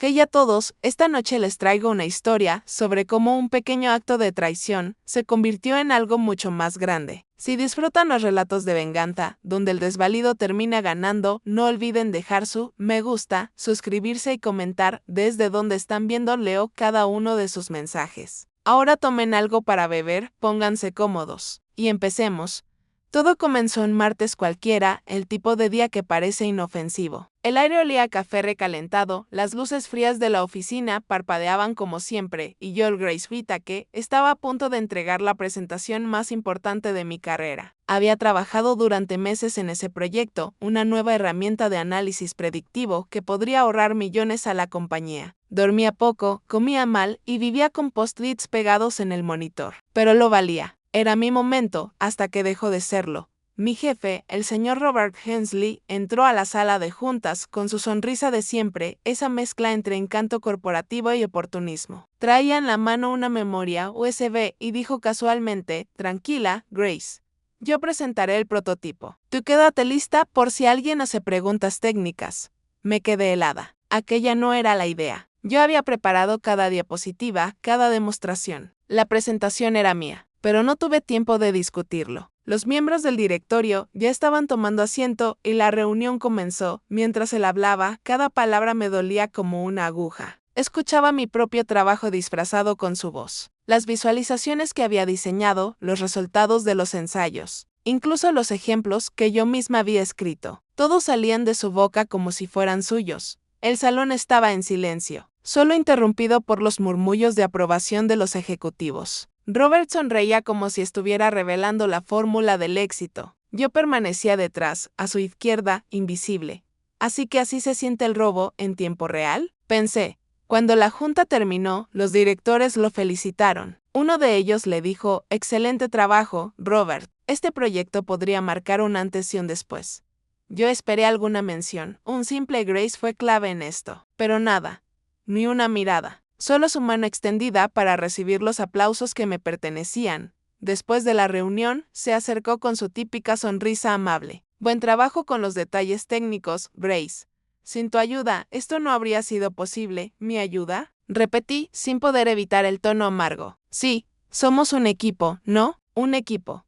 Hey a todos, esta noche les traigo una historia sobre cómo un pequeño acto de traición se convirtió en algo mucho más grande. Si disfrutan los relatos de venganza, donde el desvalido termina ganando, no olviden dejar su me gusta, suscribirse y comentar desde donde están viendo. Leo cada uno de sus mensajes. Ahora tomen algo para beber, pónganse cómodos y empecemos. Todo comenzó un martes cualquiera, el tipo de día que parece inofensivo. El aire olía a café recalentado, las luces frías de la oficina parpadeaban como siempre, y Joel Grace Whittaker estaba a punto de entregar la presentación más importante de mi carrera. Había trabajado durante meses en ese proyecto, una nueva herramienta de análisis predictivo que podría ahorrar millones a la compañía. Dormía poco, comía mal y vivía con post-its pegados en el monitor. Pero lo valía. Era mi momento, hasta que dejó de serlo. Mi jefe, el señor Robert Hensley, entró a la sala de juntas con su sonrisa de siempre, esa mezcla entre encanto corporativo y oportunismo. Traía en la mano una memoria USB y dijo casualmente, tranquila, Grace. Yo presentaré el prototipo. Tú quédate lista por si alguien hace preguntas técnicas. Me quedé helada. Aquella no era la idea. Yo había preparado cada diapositiva, cada demostración. La presentación era mía. Pero no tuve tiempo de discutirlo. Los miembros del directorio ya estaban tomando asiento y la reunión comenzó. Mientras él hablaba, cada palabra me dolía como una aguja. Escuchaba mi propio trabajo disfrazado con su voz. Las visualizaciones que había diseñado, los resultados de los ensayos, incluso los ejemplos que yo misma había escrito. Todos salían de su boca como si fueran suyos. El salón estaba en silencio, solo interrumpido por los murmullos de aprobación de los ejecutivos. Robert sonreía como si estuviera revelando la fórmula del éxito. Yo permanecía detrás, a su izquierda, invisible. ¿Así que así se siente el robo en tiempo real? Pensé. Cuando la junta terminó, los directores lo felicitaron. Uno de ellos le dijo, excelente trabajo, Robert. Este proyecto podría marcar un antes y un después. Yo esperé alguna mención. Un simple Grace fue clave en esto. Pero nada. Ni una mirada. Solo su mano extendida para recibir los aplausos que me pertenecían. Después de la reunión, se acercó con su típica sonrisa amable. Buen trabajo con los detalles técnicos, Grace. Sin tu ayuda, esto no habría sido posible. ¿Mi ayuda? Repetí, sin poder evitar el tono amargo. Sí, somos un equipo, ¿no? Un equipo.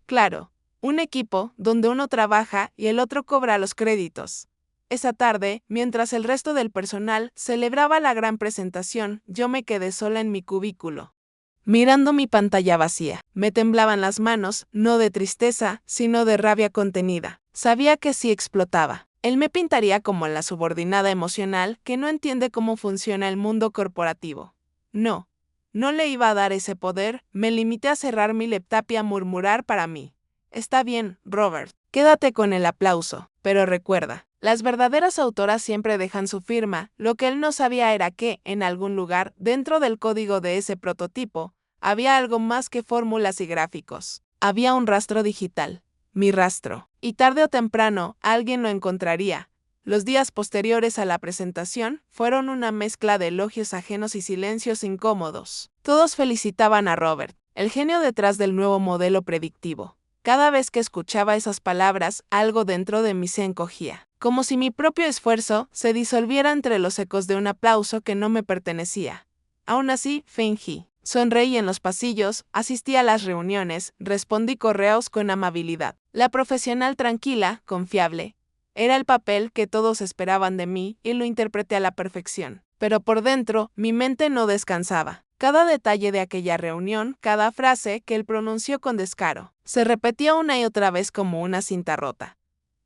Claro, un equipo donde uno trabaja y el otro cobra los créditos. Esa tarde, mientras el resto del personal celebraba la gran presentación, yo me quedé sola en mi cubículo, mirando mi pantalla vacía. Me temblaban las manos, no de tristeza, sino de rabia contenida. Sabía que si explotaba, él me pintaría como la subordinada emocional que no entiende cómo funciona el mundo corporativo. No le iba a dar ese poder. Me limité a cerrar mi laptop y a murmurar para mí. Está bien, Robert, quédate con el aplauso, pero recuerda, las verdaderas autoras siempre dejan su firma. Lo que él no sabía era que, en algún lugar, dentro del código de ese prototipo, había algo más que fórmulas y gráficos. Había un rastro digital, mi rastro, y tarde o temprano alguien lo encontraría. Los días posteriores a la presentación fueron una mezcla de elogios ajenos y silencios incómodos. Todos felicitaban a Robert, el genio detrás del nuevo modelo predictivo. Cada vez que escuchaba esas palabras, algo dentro de mí se encogía, como si mi propio esfuerzo se disolviera entre los ecos de un aplauso que no me pertenecía. Aún así, fingí. Sonreí en los pasillos, asistí a las reuniones, respondí correos con amabilidad. La profesional tranquila, confiable, era el papel que todos esperaban de mí y lo interpreté a la perfección. Pero por dentro, mi mente no descansaba. Cada detalle de aquella reunión, cada frase que él pronunció con descaro, se repetía una y otra vez como una cinta rota.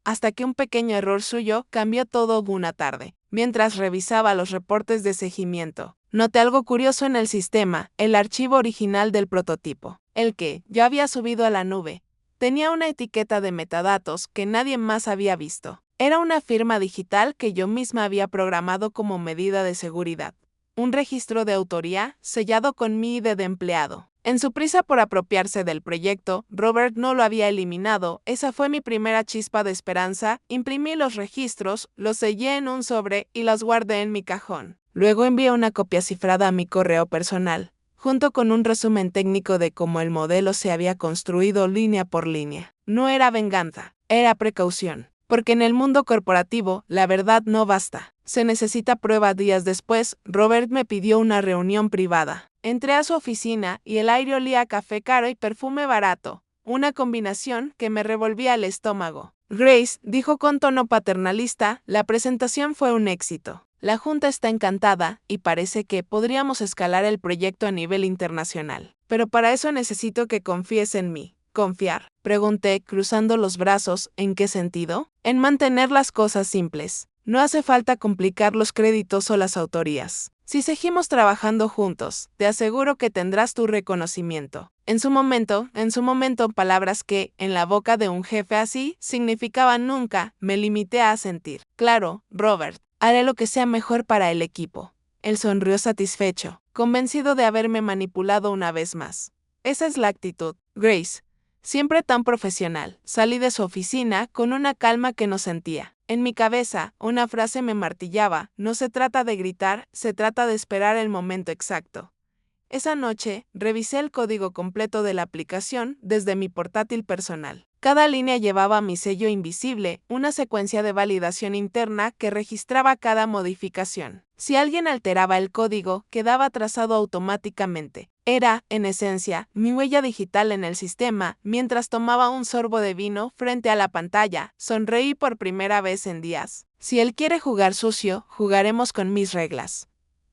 Hasta que un pequeño error suyo cambió todo una tarde. Mientras revisaba los reportes de seguimiento, noté algo curioso en el sistema. El archivo original del prototipo, el que yo había subido a la nube, tenía una etiqueta de metadatos que nadie más había visto. Era una firma digital que yo misma había programado como medida de seguridad. Un registro de autoría sellado con mi ID de empleado. En su prisa por apropiarse del proyecto, Robert no lo había eliminado. Esa fue mi primera chispa de esperanza. Imprimí los registros, los sellé en un sobre y los guardé en mi cajón. Luego envié una copia cifrada a mi correo personal, junto con un resumen técnico de cómo el modelo se había construido línea por línea. No era venganza, era precaución. Porque en el mundo corporativo, la verdad no basta. Se necesita prueba. Días después, Robert me pidió una reunión privada. Entré a su oficina y el aire olía a café caro y perfume barato, una combinación que me revolvía el estómago. Grace, dijo con tono paternalista, la presentación fue un éxito. La junta está encantada y parece que podríamos escalar el proyecto a nivel internacional. Pero para eso necesito que confíes en mí. ¿Confiar? Pregunté, cruzando los brazos. ¿En qué sentido? En mantener las cosas simples. No hace falta complicar los créditos o las autorías. Si seguimos trabajando juntos, te aseguro que tendrás tu reconocimiento. En su momento, palabras que, en la boca de un jefe así, significaban nunca. Me limité a asentir. Claro, Robert, haré lo que sea mejor para el equipo. Él sonrió satisfecho, convencido de haberme manipulado una vez más. Esa es la actitud, Grace. Siempre tan profesional. Salí de su oficina con una calma que no sentía. En mi cabeza, una frase me martillaba: no se trata de gritar, se trata de esperar el momento exacto. Esa noche, revisé el código completo de la aplicación desde mi portátil personal. Cada línea llevaba mi sello invisible, una secuencia de validación interna que registraba cada modificación. Si alguien alteraba el código, quedaba trazado automáticamente. Era, en esencia, mi huella digital en el sistema. Mientras tomaba un sorbo de vino frente a la pantalla, sonreí por primera vez en días. Si él quiere jugar sucio, jugaremos con mis reglas.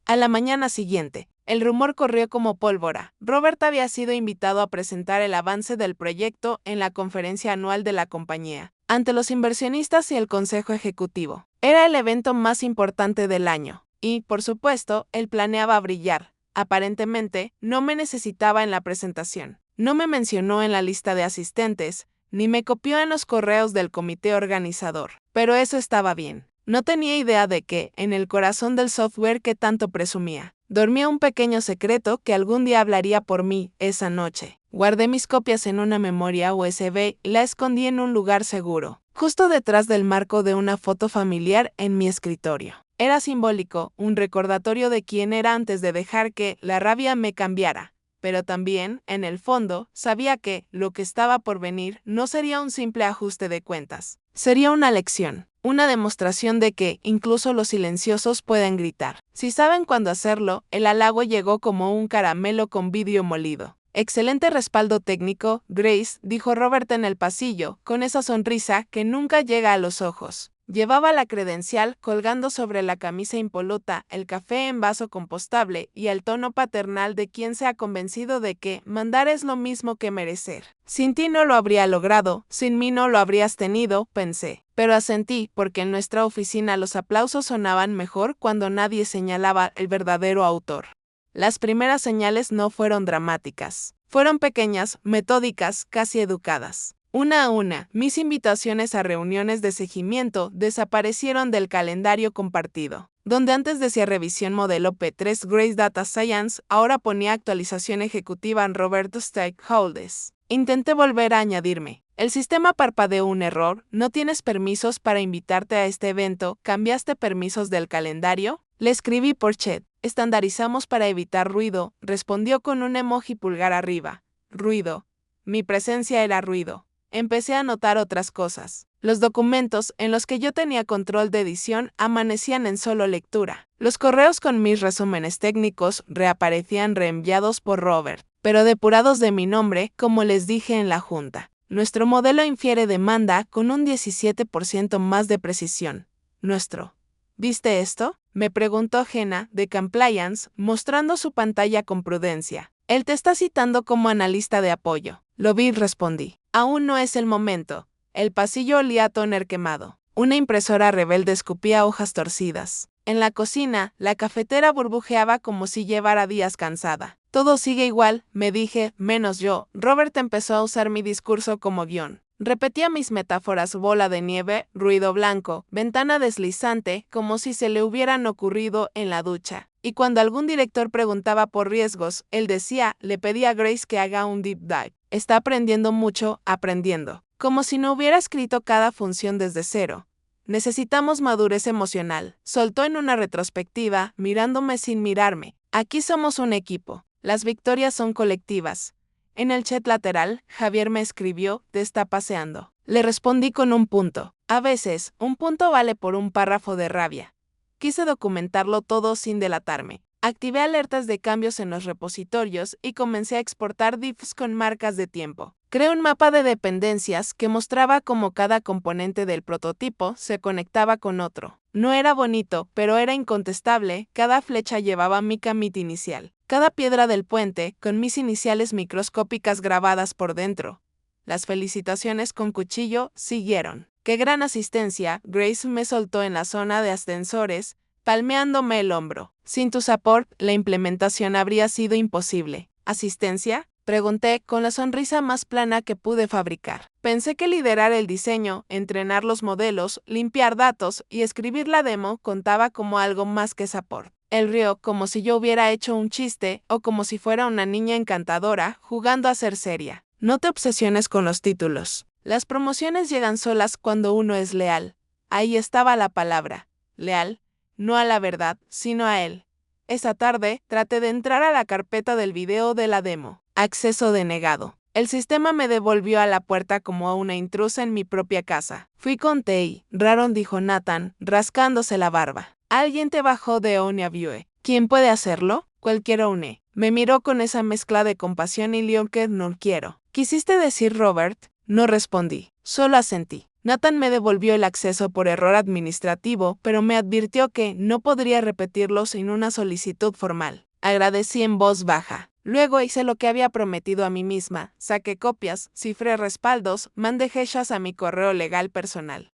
A la mañana siguiente, el rumor corrió como pólvora. Robert había sido invitado a presentar el avance del proyecto en la conferencia anual de la compañía, ante los inversionistas y el consejo ejecutivo. Era el evento más importante del año, y, por supuesto, él planeaba brillar. Aparentemente, no me necesitaba en la presentación. No me mencionó en la lista de asistentes, ni me copió en los correos del comité organizador. Pero eso estaba bien. No tenía idea de que, en el corazón del software que tanto presumía, dormía un pequeño secreto que algún día hablaría por mí. Esa noche, guardé mis copias en una memoria USB y la escondí en un lugar seguro, justo detrás del marco de una foto familiar en mi escritorio. Era simbólico, un recordatorio de quién era antes de dejar que la rabia me cambiara. Pero también, en el fondo, sabía que lo que estaba por venir no sería un simple ajuste de cuentas. Sería una lección, una demostración de que incluso los silenciosos pueden gritar. Si saben cuándo hacerlo, el halago llegó como un caramelo con vidrio molido. Excelente respaldo técnico, Grace, dijo Robert en el pasillo, con esa sonrisa que nunca llega a los ojos. Llevaba la credencial colgando sobre la camisa impoluta, el café en vaso compostable y el tono paternal de quien se ha convencido de que mandar es lo mismo que merecer. Sin ti no lo habría logrado, sin mí no lo habrías tenido, pensé. Pero asentí, porque en nuestra oficina los aplausos sonaban mejor cuando nadie señalaba el verdadero autor. Las primeras señales no fueron dramáticas. Fueron pequeñas, metódicas, casi educadas. Una a una, mis invitaciones a reuniones de seguimiento desaparecieron del calendario compartido. Donde antes decía revisión modelo P3 Grace Data Science, ahora ponía actualización ejecutiva en Roberto Stakeholders. Intenté volver a añadirme. El sistema parpadeó un error. ¿No tienes permisos para invitarte a este evento? ¿Cambiaste permisos del calendario? Le escribí por chat. Estandarizamos para evitar ruido. Respondió con un emoji pulgar arriba. Ruido. Mi presencia era ruido. Empecé a notar otras cosas. Los documentos, en los que yo tenía control de edición, amanecían en solo lectura. Los correos con mis resúmenes técnicos reaparecían reenviados por Robert, pero depurados de mi nombre, como les dije en la junta. Nuestro modelo infiere demanda con un 17% más de precisión. Nuestro. ¿Viste esto? Me preguntó Jenna, de Compliance, mostrando su pantalla con prudencia. Él te está citando como analista de apoyo. Lo vi, respondí. Aún no es el momento. El pasillo olía a tóner quemado. Una impresora rebelde escupía hojas torcidas. En la cocina, la cafetera burbujeaba como si llevara días cansada. Todo sigue igual, me dije, menos yo. Robert empezó a usar mi discurso como guión. Repetía mis metáforas: bola de nieve, ruido blanco, ventana deslizante, como si se le hubieran ocurrido en la ducha. Y cuando algún director preguntaba por riesgos, él decía, le pedí a Grace que haga un deep dive. Está aprendiendo mucho, aprendiendo. Como si no hubiera escrito cada función desde cero. Necesitamos madurez emocional. Soltó en una retrospectiva, mirándome sin mirarme. Aquí somos un equipo. Las victorias son colectivas. En el chat lateral, Javier me escribió, te está paseando. Le respondí con un punto. A veces, un punto vale por un párrafo de rabia. Quise documentarlo todo sin delatarme. Activé alertas de cambios en los repositorios y comencé a exportar diffs con marcas de tiempo. Creé un mapa de dependencias que mostraba cómo cada componente del prototipo se conectaba con otro. No era bonito, pero era incontestable, cada flecha llevaba mi commit inicial. Cada piedra del puente, con mis iniciales microscópicas grabadas por dentro. Las felicitaciones con cuchillo siguieron. ¡Qué gran asistencia! Grace me soltó en la zona de ascensores, palmeándome el hombro. Sin tu support, la implementación habría sido imposible. ¿Asistencia? Pregunté con la sonrisa más plana que pude fabricar. Pensé que liderar el diseño, entrenar los modelos, limpiar datos y escribir la demo contaba como algo más que support. Él rió como si yo hubiera hecho un chiste o como si fuera una niña encantadora jugando a ser seria. No te obsesiones con los títulos. Las promociones llegan solas cuando uno es leal. Ahí estaba la palabra. Leal. No a la verdad, sino a él. Esa tarde, traté de entrar a la carpeta del video de la demo. Acceso denegado. El sistema me devolvió a la puerta como a una intrusa en mi propia casa. Fui con Tei, Raron dijo Nathan, rascándose la barba. Alguien te bajó de Onya View. ¿Quién puede hacerlo? Cualquier One. Me miró con esa mezcla de compasión y lío que no quiero. ¿Quisiste decir Robert? No respondí. Solo asentí. Nathan me devolvió el acceso por error administrativo, pero me advirtió que no podría repetirlo sin una solicitud formal. Agradecí en voz baja. Luego hice lo que había prometido a mí misma. Saqué copias, cifré respaldos, mandé hashas a mi correo legal personal.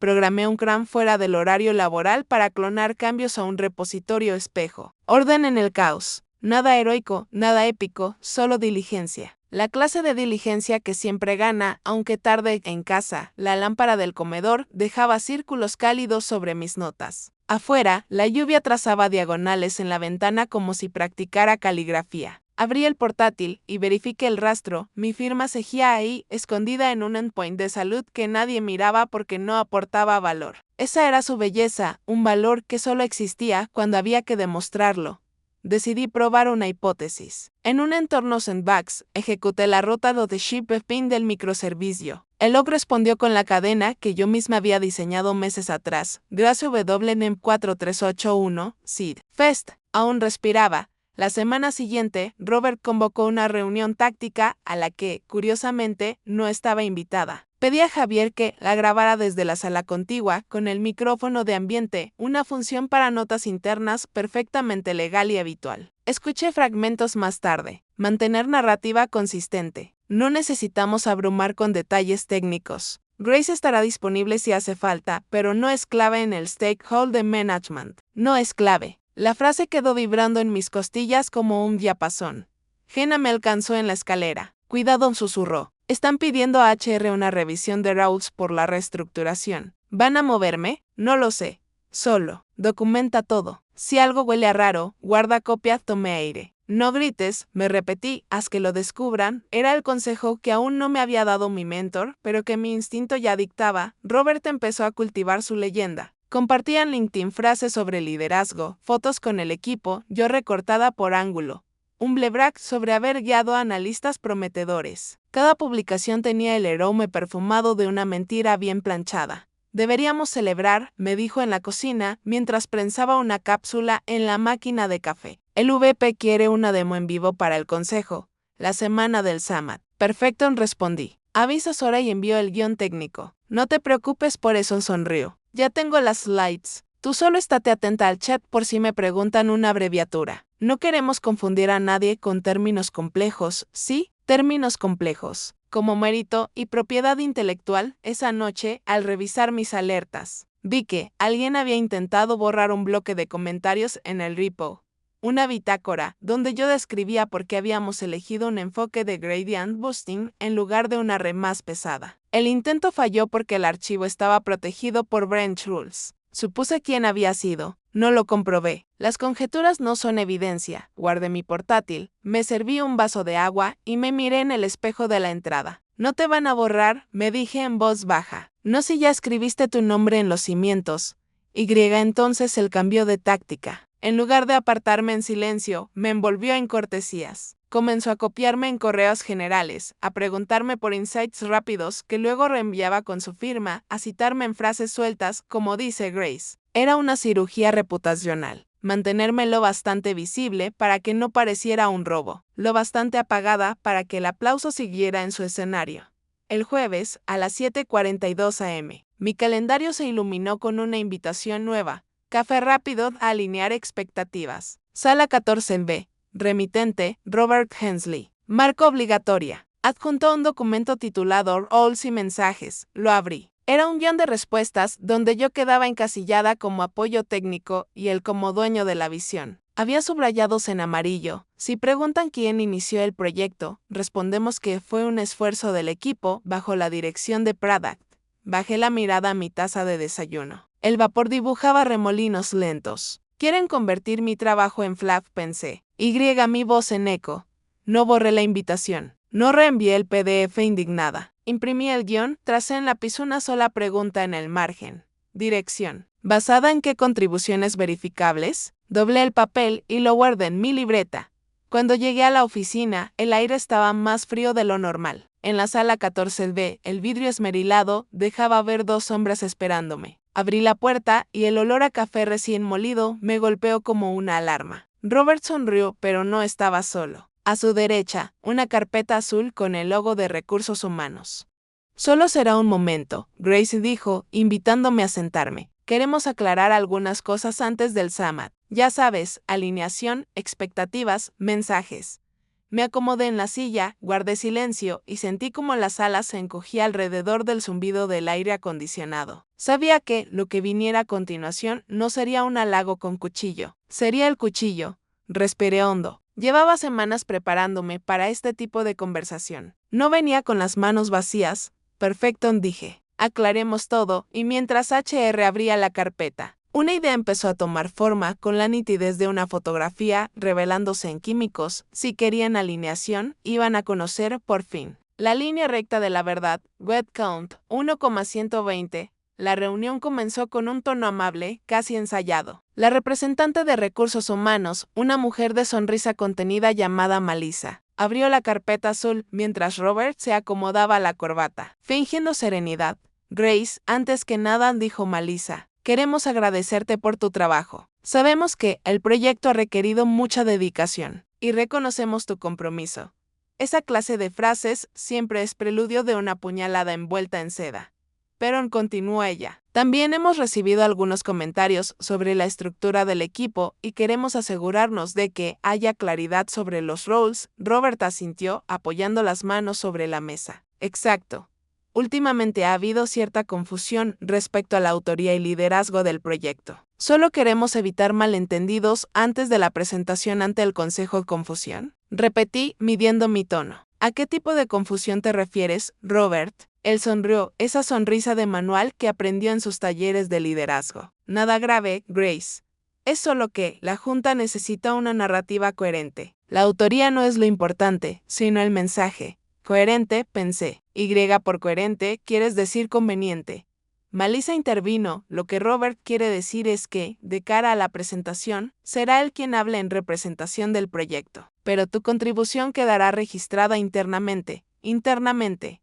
Programé un CRAN fuera del horario laboral para clonar cambios a un repositorio espejo. Orden en el caos. Nada heroico, nada épico, solo diligencia. La clase de diligencia que siempre gana, aunque tarde en casa. La lámpara del comedor dejaba círculos cálidos sobre mis notas. Afuera, la lluvia trazaba diagonales en la ventana como si practicara caligrafía. Abrí el portátil y verifiqué el rastro. Mi firma seguía ahí, escondida en un endpoint de salud que nadie miraba porque no aportaba valor. Esa era su belleza, un valor que solo existía cuando había que demostrarlo. Decidí probar una hipótesis. En un entorno sandbox, ejecuté la ruta de shipping del microservicio. El log respondió con la cadena que yo misma había diseñado meses atrás. Gracias WNEM 4381, SID. Fest, aún respiraba. La semana siguiente, Robert convocó una reunión táctica a la que, curiosamente, no estaba invitada. Pedí a Javier que la grabara desde la sala contigua con el micrófono de ambiente, una función para notas internas perfectamente legal y habitual. Escuché fragmentos más tarde. Mantener narrativa consistente. No necesitamos abrumar con detalles técnicos. Grace estará disponible si hace falta, pero no es clave en el stakeholder management. No es clave. La frase quedó vibrando en mis costillas como un diapasón. Jenna me alcanzó en la escalera. Cuidado, susurró. Están pidiendo a HR una revisión de roles por la reestructuración. ¿Van a moverme? No lo sé. Solo. Documenta todo. Si algo huele a raro, guarda copia, tome aire. No grites, me repetí, haz que lo descubran. Era el consejo que aún no me había dado mi mentor, pero que mi instinto ya dictaba. Robert empezó a cultivar su leyenda. Compartía en LinkedIn frases sobre liderazgo, fotos con el equipo, yo recortada por ángulo. Un blebrack sobre haber guiado a analistas prometedores. Cada publicación tenía el aroma perfumado de una mentira bien planchada. Deberíamos celebrar, me dijo en la cocina, mientras prensaba una cápsula en la máquina de café. El VP quiere una demo en vivo para el consejo. La semana del Summit. Perfecto, respondí. Avisa Sora y envió el guión técnico. No te preocupes por eso, sonrió. Ya tengo las slides. Tú solo estate atenta al chat por si me preguntan una abreviatura. No queremos confundir a nadie con términos complejos, ¿sí? Términos complejos. Como mérito y propiedad intelectual, esa noche, al revisar mis alertas, vi que alguien había intentado borrar un bloque de comentarios en el repo. Una bitácora, donde yo describía por qué habíamos elegido un enfoque de gradient boosting en lugar de una red más pesada. El intento falló porque el archivo estaba protegido por branch rules. Supuse quién había sido. No lo comprobé. Las conjeturas no son evidencia. Guardé mi portátil, me serví un vaso de agua y me miré en el espejo de la entrada. No te van a borrar, me dije en voz baja. No si ya escribiste tu nombre en los cimientos. Entonces él cambió de táctica. En lugar de apartarme en silencio, me envolvió en cortesías. Comenzó a copiarme en correos generales, a preguntarme por insights rápidos que luego reenviaba con su firma, a citarme en frases sueltas, como dice Grace. Era una cirugía reputacional. Mantenérmelo bastante visible para que no pareciera un robo, lo bastante apagada para que el aplauso siguiera en su escenario. El jueves, a las 7:42 am, mi calendario se iluminó con una invitación nueva. Café rápido a alinear expectativas. Sala 14B. Remitente, Robert Hensley. Marca obligatoria. Adjuntó un documento titulado Roles y mensajes. Lo abrí. Era un guión de respuestas donde yo quedaba encasillada como apoyo técnico y él como dueño de la visión. Había subrayados en amarillo. Si preguntan quién inició el proyecto, respondemos que fue un esfuerzo del equipo bajo la dirección de Product. Bajé la mirada a mi taza de desayuno. El vapor dibujaba remolinos lentos. Quieren convertir mi trabajo en flap, pensé. Mi voz en eco. No borré la invitación. No reenvié el PDF indignada. Imprimí el guión, tracé en lápiz una sola pregunta en el margen. Dirección. ¿Basada en qué contribuciones verificables? Doblé el papel y lo guardé en mi libreta. Cuando llegué a la oficina, el aire estaba más frío de lo normal. En la sala 14B, el vidrio esmerilado dejaba ver 2 sombras esperándome. Abrí la puerta y el olor a café recién molido me golpeó como una alarma. Robert sonrió, pero no estaba solo. A su derecha, una carpeta azul con el logo de Recursos Humanos. Solo será un momento, Grace dijo, invitándome a sentarme. Queremos aclarar algunas cosas antes del summit. Ya sabes, alineación, expectativas, mensajes. Me acomodé en la silla, guardé silencio y sentí como la sala se encogía alrededor del zumbido del aire acondicionado. Sabía que lo que viniera a continuación no sería un halago con cuchillo, sería el cuchillo. Respiré hondo. Llevaba semanas preparándome para este tipo de conversación. No venía con las manos vacías. Perfecto, dije. Aclaremos todo, y mientras HR abría la carpeta, una idea empezó a tomar forma con la nitidez de una fotografía revelándose en químicos. Si querían alineación, iban a conocer, por fin, la línea recta de la verdad. Word count 1,120. La reunión comenzó con un tono amable, casi ensayado. La representante de Recursos Humanos, una mujer de sonrisa contenida llamada Malisa, abrió la carpeta azul mientras Robert se acomodaba la corbata. Fingiendo serenidad, Grace, antes que nada, dijo Malisa, queremos agradecerte por tu trabajo. Sabemos que el proyecto ha requerido mucha dedicación y reconocemos tu compromiso. Esa clase de frases siempre es preludio de una puñalada envuelta en seda. Pero continuó ella. También hemos recibido algunos comentarios sobre la estructura del equipo y queremos asegurarnos de que haya claridad sobre los roles. Robert asintió, apoyando las manos sobre la mesa. Exacto. Últimamente ha habido cierta confusión respecto a la autoría y liderazgo del proyecto. Solo queremos evitar malentendidos antes de la presentación ante el Consejo. ¿Confusión? Repetí, midiendo mi tono. ¿A qué tipo de confusión te refieres, Robert? Él sonrió, esa sonrisa de manual que aprendió en sus talleres de liderazgo. Nada grave, Grace. Es solo que la Junta necesita una narrativa coherente. La autoría no es lo importante, sino el mensaje. Coherente, pensé. Y por coherente, quieres decir conveniente. Malisa intervino, lo que Robert quiere decir es que, de cara a la presentación, será él quien hable en representación del proyecto. Pero tu contribución quedará registrada internamente. Internamente.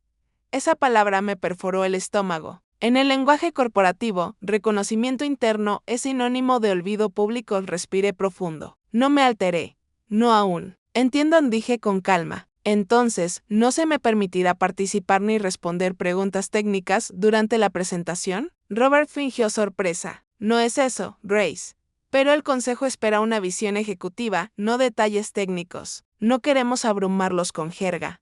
Esa palabra me perforó el estómago. En el lenguaje corporativo, reconocimiento interno es sinónimo de olvido público. Respiré profundo. No me alteré. No aún. Entiendo, dije con calma. Entonces, ¿no se me permitirá participar ni responder preguntas técnicas durante la presentación? Robert fingió sorpresa. No es eso, Grace. Pero el consejo espera una visión ejecutiva, no detalles técnicos. No queremos abrumarlos con jerga.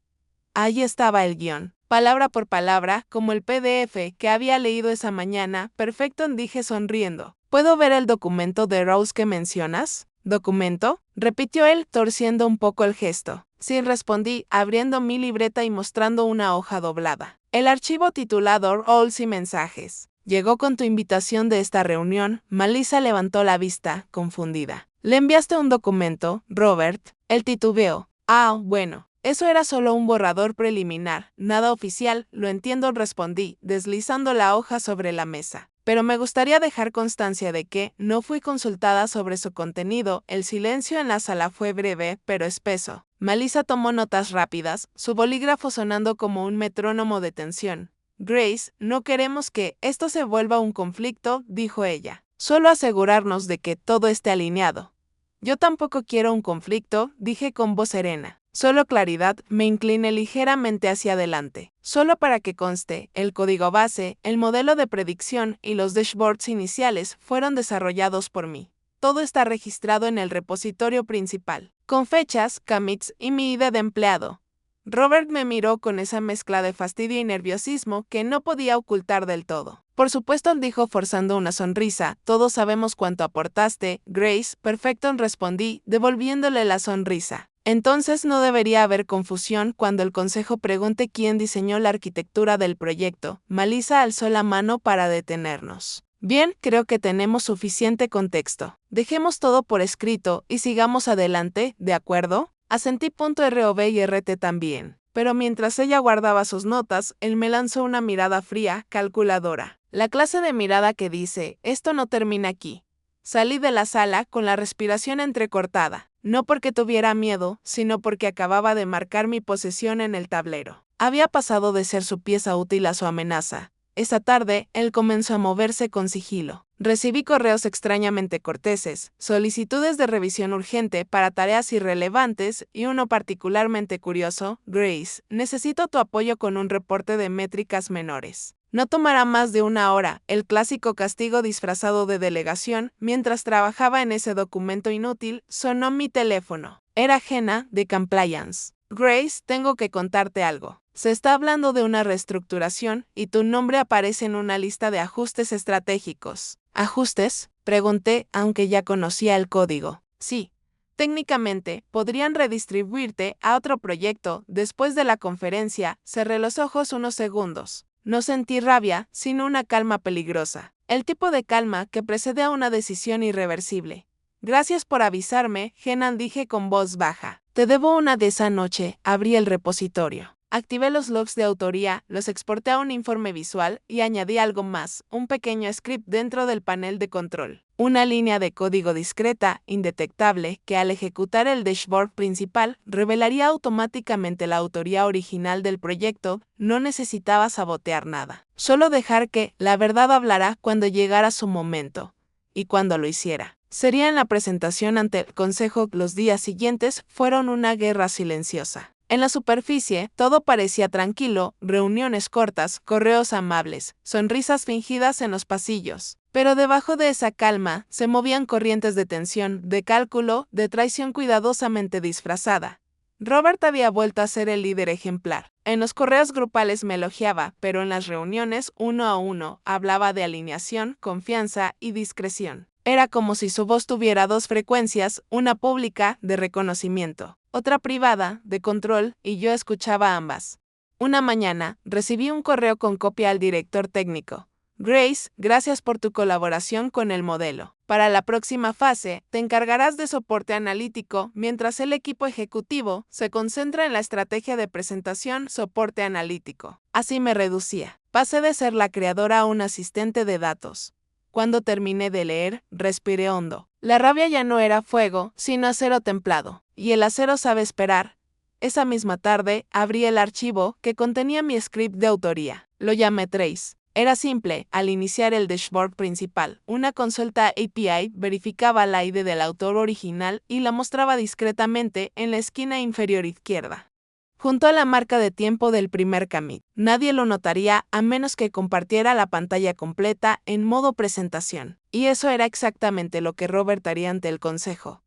Ahí estaba el guión, palabra por palabra, como el PDF que había leído esa mañana. Perfecto, dije sonriendo. ¿Puedo ver el documento de Rose que mencionas? ¿Documento? Repitió él, torciendo un poco el gesto. Sí, respondí, abriendo mi libreta y mostrando una hoja doblada. El archivo titulado Roles y mensajes. Llegó con tu invitación de esta reunión. Malisa levantó la vista, confundida. ¿Le enviaste un documento, Robert? Él titubeó. Ah, bueno. Eso era solo un borrador preliminar, nada oficial, lo entiendo, respondí, deslizando la hoja sobre la mesa. Pero me gustaría dejar constancia de que no fui consultada sobre su contenido. El silencio en la sala fue breve, pero espeso. Malisa tomó notas rápidas, su bolígrafo sonando como un metrónomo de tensión. Grace, no queremos que esto se vuelva un conflicto, dijo ella. solo asegurarnos de que todo esté alineado. Yo tampoco quiero un conflicto, dije con voz serena. Solo claridad, me incliné ligeramente hacia adelante. Solo para que conste, el código base, el modelo de predicción y los dashboards iniciales fueron desarrollados por mí. Todo está registrado en el repositorio principal, con fechas, commits y mi ID de empleado. Robert me miró con esa mezcla de fastidio y nerviosismo que no podía ocultar del todo. Por supuesto, dijo forzando una sonrisa, todos sabemos cuánto aportaste, Grace. Perfecto, respondí, devolviéndole la sonrisa. Entonces no debería haber confusión cuando el consejo pregunte quién diseñó la arquitectura del proyecto. Melissa alzó la mano para detenernos. Bien, creo que tenemos suficiente contexto. Dejemos todo por escrito y sigamos adelante, ¿de acuerdo? Asentí. ROV y RT también. Pero mientras ella guardaba sus notas, él me lanzó una mirada fría, calculadora. La clase de mirada que dice, esto no termina aquí. Salí de la sala con la respiración entrecortada, no porque tuviera miedo, sino porque acababa de marcar mi posesión en el tablero. Había pasado de ser su pieza útil a su amenaza. Esa tarde, él comenzó a moverse con sigilo. Recibí correos extrañamente corteses, solicitudes de revisión urgente para tareas irrelevantes y uno particularmente curioso, Grace, necesito tu apoyo con un reporte de métricas menores. No tomará más de una hora, el clásico castigo disfrazado de delegación. Mientras trabajaba en ese documento inútil, sonó mi teléfono. Era Jenna, de Compliance. Grace, tengo que contarte algo. Se está hablando de una reestructuración y tu nombre aparece en una lista de ajustes estratégicos. ¿Ajustes?, pregunté, aunque ya conocía el código. Sí. Técnicamente, podrían redistribuirte a otro proyecto. Después de la conferencia, cerré los ojos unos segundos. No sentí rabia, sino una calma peligrosa. El tipo de calma que precede a una decisión irreversible. Gracias por avisarme, Jenna, dije con voz baja. Te debo una de esa noche. Abrí el repositorio. Activé los logs de autoría, los exporté a un informe visual y añadí algo más, un pequeño script dentro del panel de control. Una línea de código discreta, indetectable, que al ejecutar el dashboard principal revelaría automáticamente la autoría original del proyecto. No necesitaba sabotear nada. Solo dejar que la verdad hablará cuando llegara su momento. Y cuando lo hiciera. Sería en la presentación ante el consejo. Los días siguientes fueron una guerra silenciosa. En la superficie, todo parecía tranquilo, reuniones cortas, correos amables, sonrisas fingidas en los pasillos. Pero debajo de esa calma, se movían corrientes de tensión, de cálculo, de traición cuidadosamente disfrazada. Robert había vuelto a ser el líder ejemplar. En los correos grupales me elogiaba, pero en las reuniones, uno a uno, hablaba de alineación, confianza y discreción. Era como si su voz tuviera dos frecuencias, una pública, de reconocimiento, otra privada, de control, y yo escuchaba ambas. Una mañana, recibí un correo con copia al director técnico. Grace, gracias por tu colaboración con el modelo. Para la próxima fase, te encargarás de soporte analítico, mientras el equipo ejecutivo se concentra en la estrategia de presentación soporte analítico. Así me reducía. Pasé de ser la creadora a un asistente de datos. Cuando terminé de leer, respiré hondo. La rabia ya no era fuego, sino acero templado. Y el acero sabe esperar. Esa misma tarde, abrí el archivo que contenía mi script de autoría. Lo llamé Trace. Era simple. Al iniciar el dashboard principal, una consulta API verificaba la ID del autor original y la mostraba discretamente en la esquina inferior izquierda, junto a la marca de tiempo del primer commit. Nadie lo notaría a menos que compartiera la pantalla completa en modo presentación. Y eso era exactamente lo que Robert haría ante el consejo.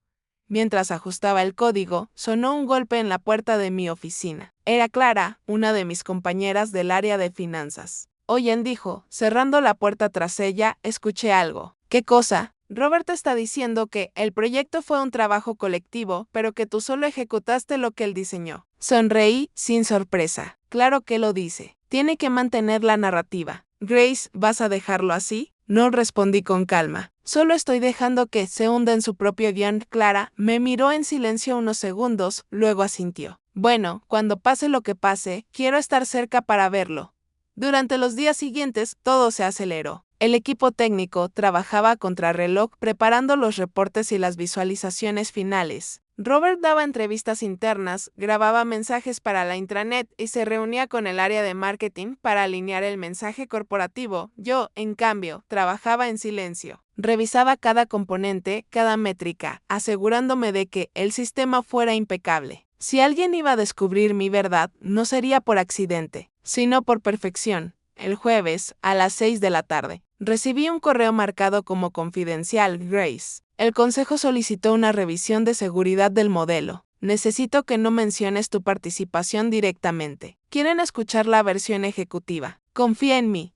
Mientras ajustaba el código, sonó un golpe en la puerta de mi oficina. Era Clara, una de mis compañeras del área de finanzas. Oyen, dijo, cerrando la puerta tras ella, escuché algo. ¿Qué cosa? Robert está diciendo que el proyecto fue un trabajo colectivo, pero que tú solo ejecutaste lo que él diseñó. Sonreí, sin sorpresa. Claro que lo dice. Tiene que mantener la narrativa. Grace, ¿vas a dejarlo así? No, respondí con calma. Solo estoy dejando que se hunda en su propio guión. Clara me miró en silencio unos segundos, luego asintió. Bueno, cuando pase lo que pase, quiero estar cerca para verlo. Durante los días siguientes, todo se aceleró. El equipo técnico trabajaba a contrarreloj preparando los reportes y las visualizaciones finales. Robert daba entrevistas internas, grababa mensajes para la intranet y se reunía con el área de marketing para alinear el mensaje corporativo. Yo, en cambio, trabajaba en silencio. Revisaba cada componente, cada métrica, asegurándome de que el sistema fuera impecable. Si alguien iba a descubrir mi verdad, no sería por accidente, sino por perfección. El jueves, a las 6 de la tarde, recibí un correo marcado como confidencial, Grace. El consejo solicitó una revisión de seguridad del modelo. Necesito que no menciones tu participación directamente. Quieren escuchar la versión ejecutiva. Confía en mí.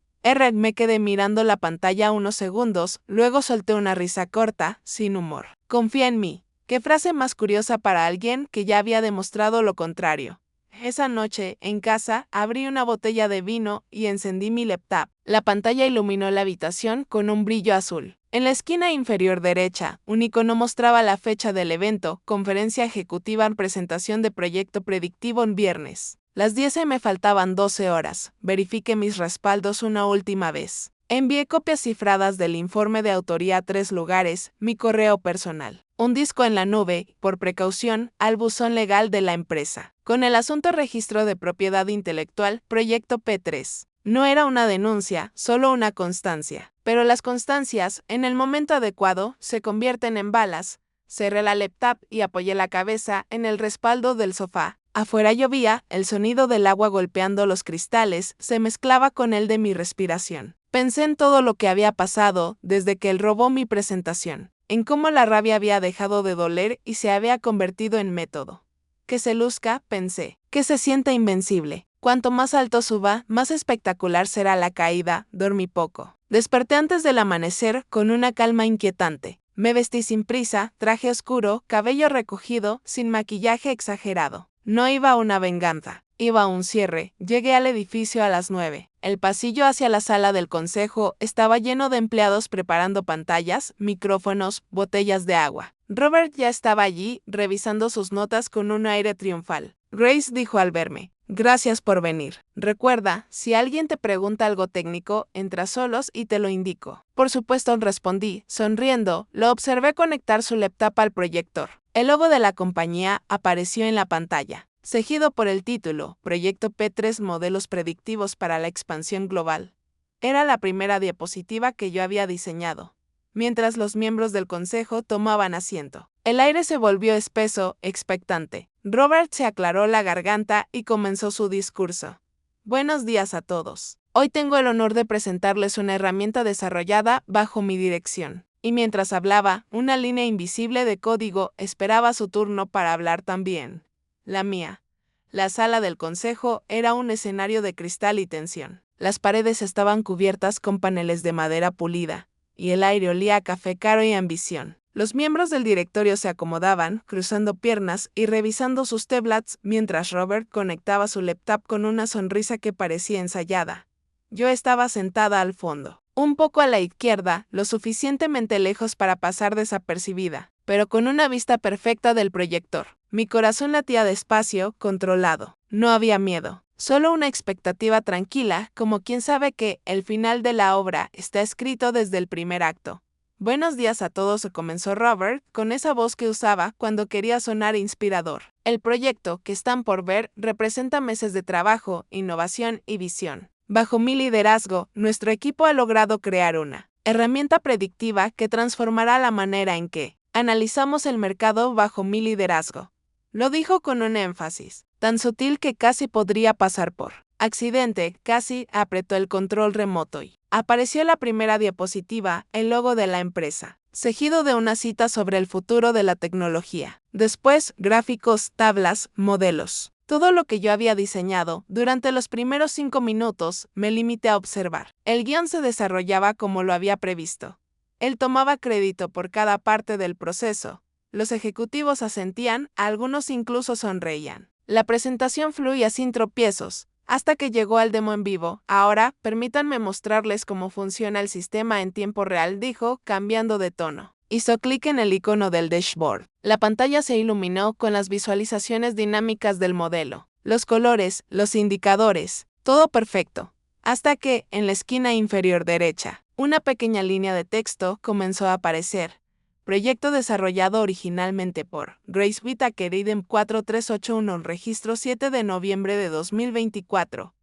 Me quedé mirando la pantalla unos segundos, luego solté una risa corta, sin humor. Confía en mí. ¿Qué frase más curiosa para alguien que ya había demostrado lo contrario? Esa noche, en casa, abrí una botella de vino y encendí mi laptop. La pantalla iluminó la habitación con un brillo azul. En la esquina inferior derecha, un icono mostraba la fecha del evento, conferencia ejecutiva en presentación de proyecto predictivo en viernes. Las 10 me faltaban 12 horas. Verifiqué mis respaldos una última vez. Envié copias cifradas del informe de autoría a 3 lugares, mi correo personal, un disco en la nube, por precaución, al buzón legal de la empresa. Con el asunto registro de propiedad intelectual, proyecto P3. No era una denuncia, solo una constancia. Pero las constancias, en el momento adecuado, se convierten en balas. Cerré la laptop y apoyé la cabeza en el respaldo del sofá. Afuera llovía, el sonido del agua golpeando los cristales se mezclaba con el de mi respiración. Pensé en todo lo que había pasado desde que él robó mi presentación, en cómo la rabia había dejado de doler y se había convertido en método. Que se luzca, pensé, que se sienta invencible. Cuanto más alto suba, más espectacular será la caída. Dormí poco. Desperté antes del amanecer con una calma inquietante. Me vestí sin prisa, traje oscuro, cabello recogido, sin maquillaje exagerado. No iba a una venganza, iba a un cierre. Llegué al edificio a las 9. El pasillo hacia la sala del consejo estaba lleno de empleados preparando pantallas, micrófonos, botellas de agua. Robert ya estaba allí, revisando sus notas con un aire triunfal. Grace dijo al verme: gracias por venir. Recuerda, si alguien te pregunta algo técnico, entra solos y te lo indico. Por supuesto, respondí, sonriendo. Lo observé conectar su laptop al proyector. El logo de la compañía apareció en la pantalla, seguido por el título, Proyecto P3 Modelos Predictivos para la Expansión Global. Era la primera diapositiva que yo había diseñado. Mientras los miembros del consejo tomaban asiento, el aire se volvió espeso, expectante. Robert se aclaró la garganta y comenzó su discurso. Buenos días a todos. Hoy tengo el honor de presentarles una herramienta desarrollada bajo mi dirección. Y mientras hablaba, una línea invisible de código esperaba su turno para hablar también. La mía. La sala del consejo era un escenario de cristal y tensión. Las paredes estaban cubiertas con paneles de madera pulida, y el aire olía a café caro y ambición. Los miembros del directorio se acomodaban, cruzando piernas y revisando sus tablets, mientras Robert conectaba su laptop con una sonrisa que parecía ensayada. Yo estaba sentada al fondo, un poco a la izquierda, lo suficientemente lejos para pasar desapercibida, pero con una vista perfecta del proyector. Mi corazón latía despacio, controlado. No había miedo, solo una expectativa tranquila, como quien sabe que el final de la obra está escrito desde el primer acto. Buenos días a todos, comenzó Robert, con esa voz que usaba cuando quería sonar inspirador. El proyecto que están por ver representa meses de trabajo, innovación y visión. Bajo mi liderazgo, nuestro equipo ha logrado crear una herramienta predictiva que transformará la manera en que analizamos el mercado bajo mi liderazgo. Lo dijo con un énfasis tan sutil que casi podría pasar por accidente. Casi apretó el control remoto y apareció la primera diapositiva, el logo de la empresa, seguido de una cita sobre el futuro de la tecnología. Después, gráficos, tablas, modelos. Todo lo que yo había diseñado, durante los primeros 5 minutos, me limité a observar. El guión se desarrollaba como lo había previsto. Él tomaba crédito por cada parte del proceso. Los ejecutivos asentían, algunos incluso sonreían. La presentación fluía sin tropiezos, hasta que llegó al demo en vivo. Ahora, permítanme mostrarles cómo funciona el sistema en tiempo real, dijo, cambiando de tono. Hizo clic en el icono del dashboard. La pantalla se iluminó con las visualizaciones dinámicas del modelo, los colores, los indicadores, todo perfecto. Hasta que, en la esquina inferior derecha, una pequeña línea de texto comenzó a aparecer. Proyecto desarrollado originalmente por Grace Whittaker IDEM 4381, registro 7 de noviembre de 2024.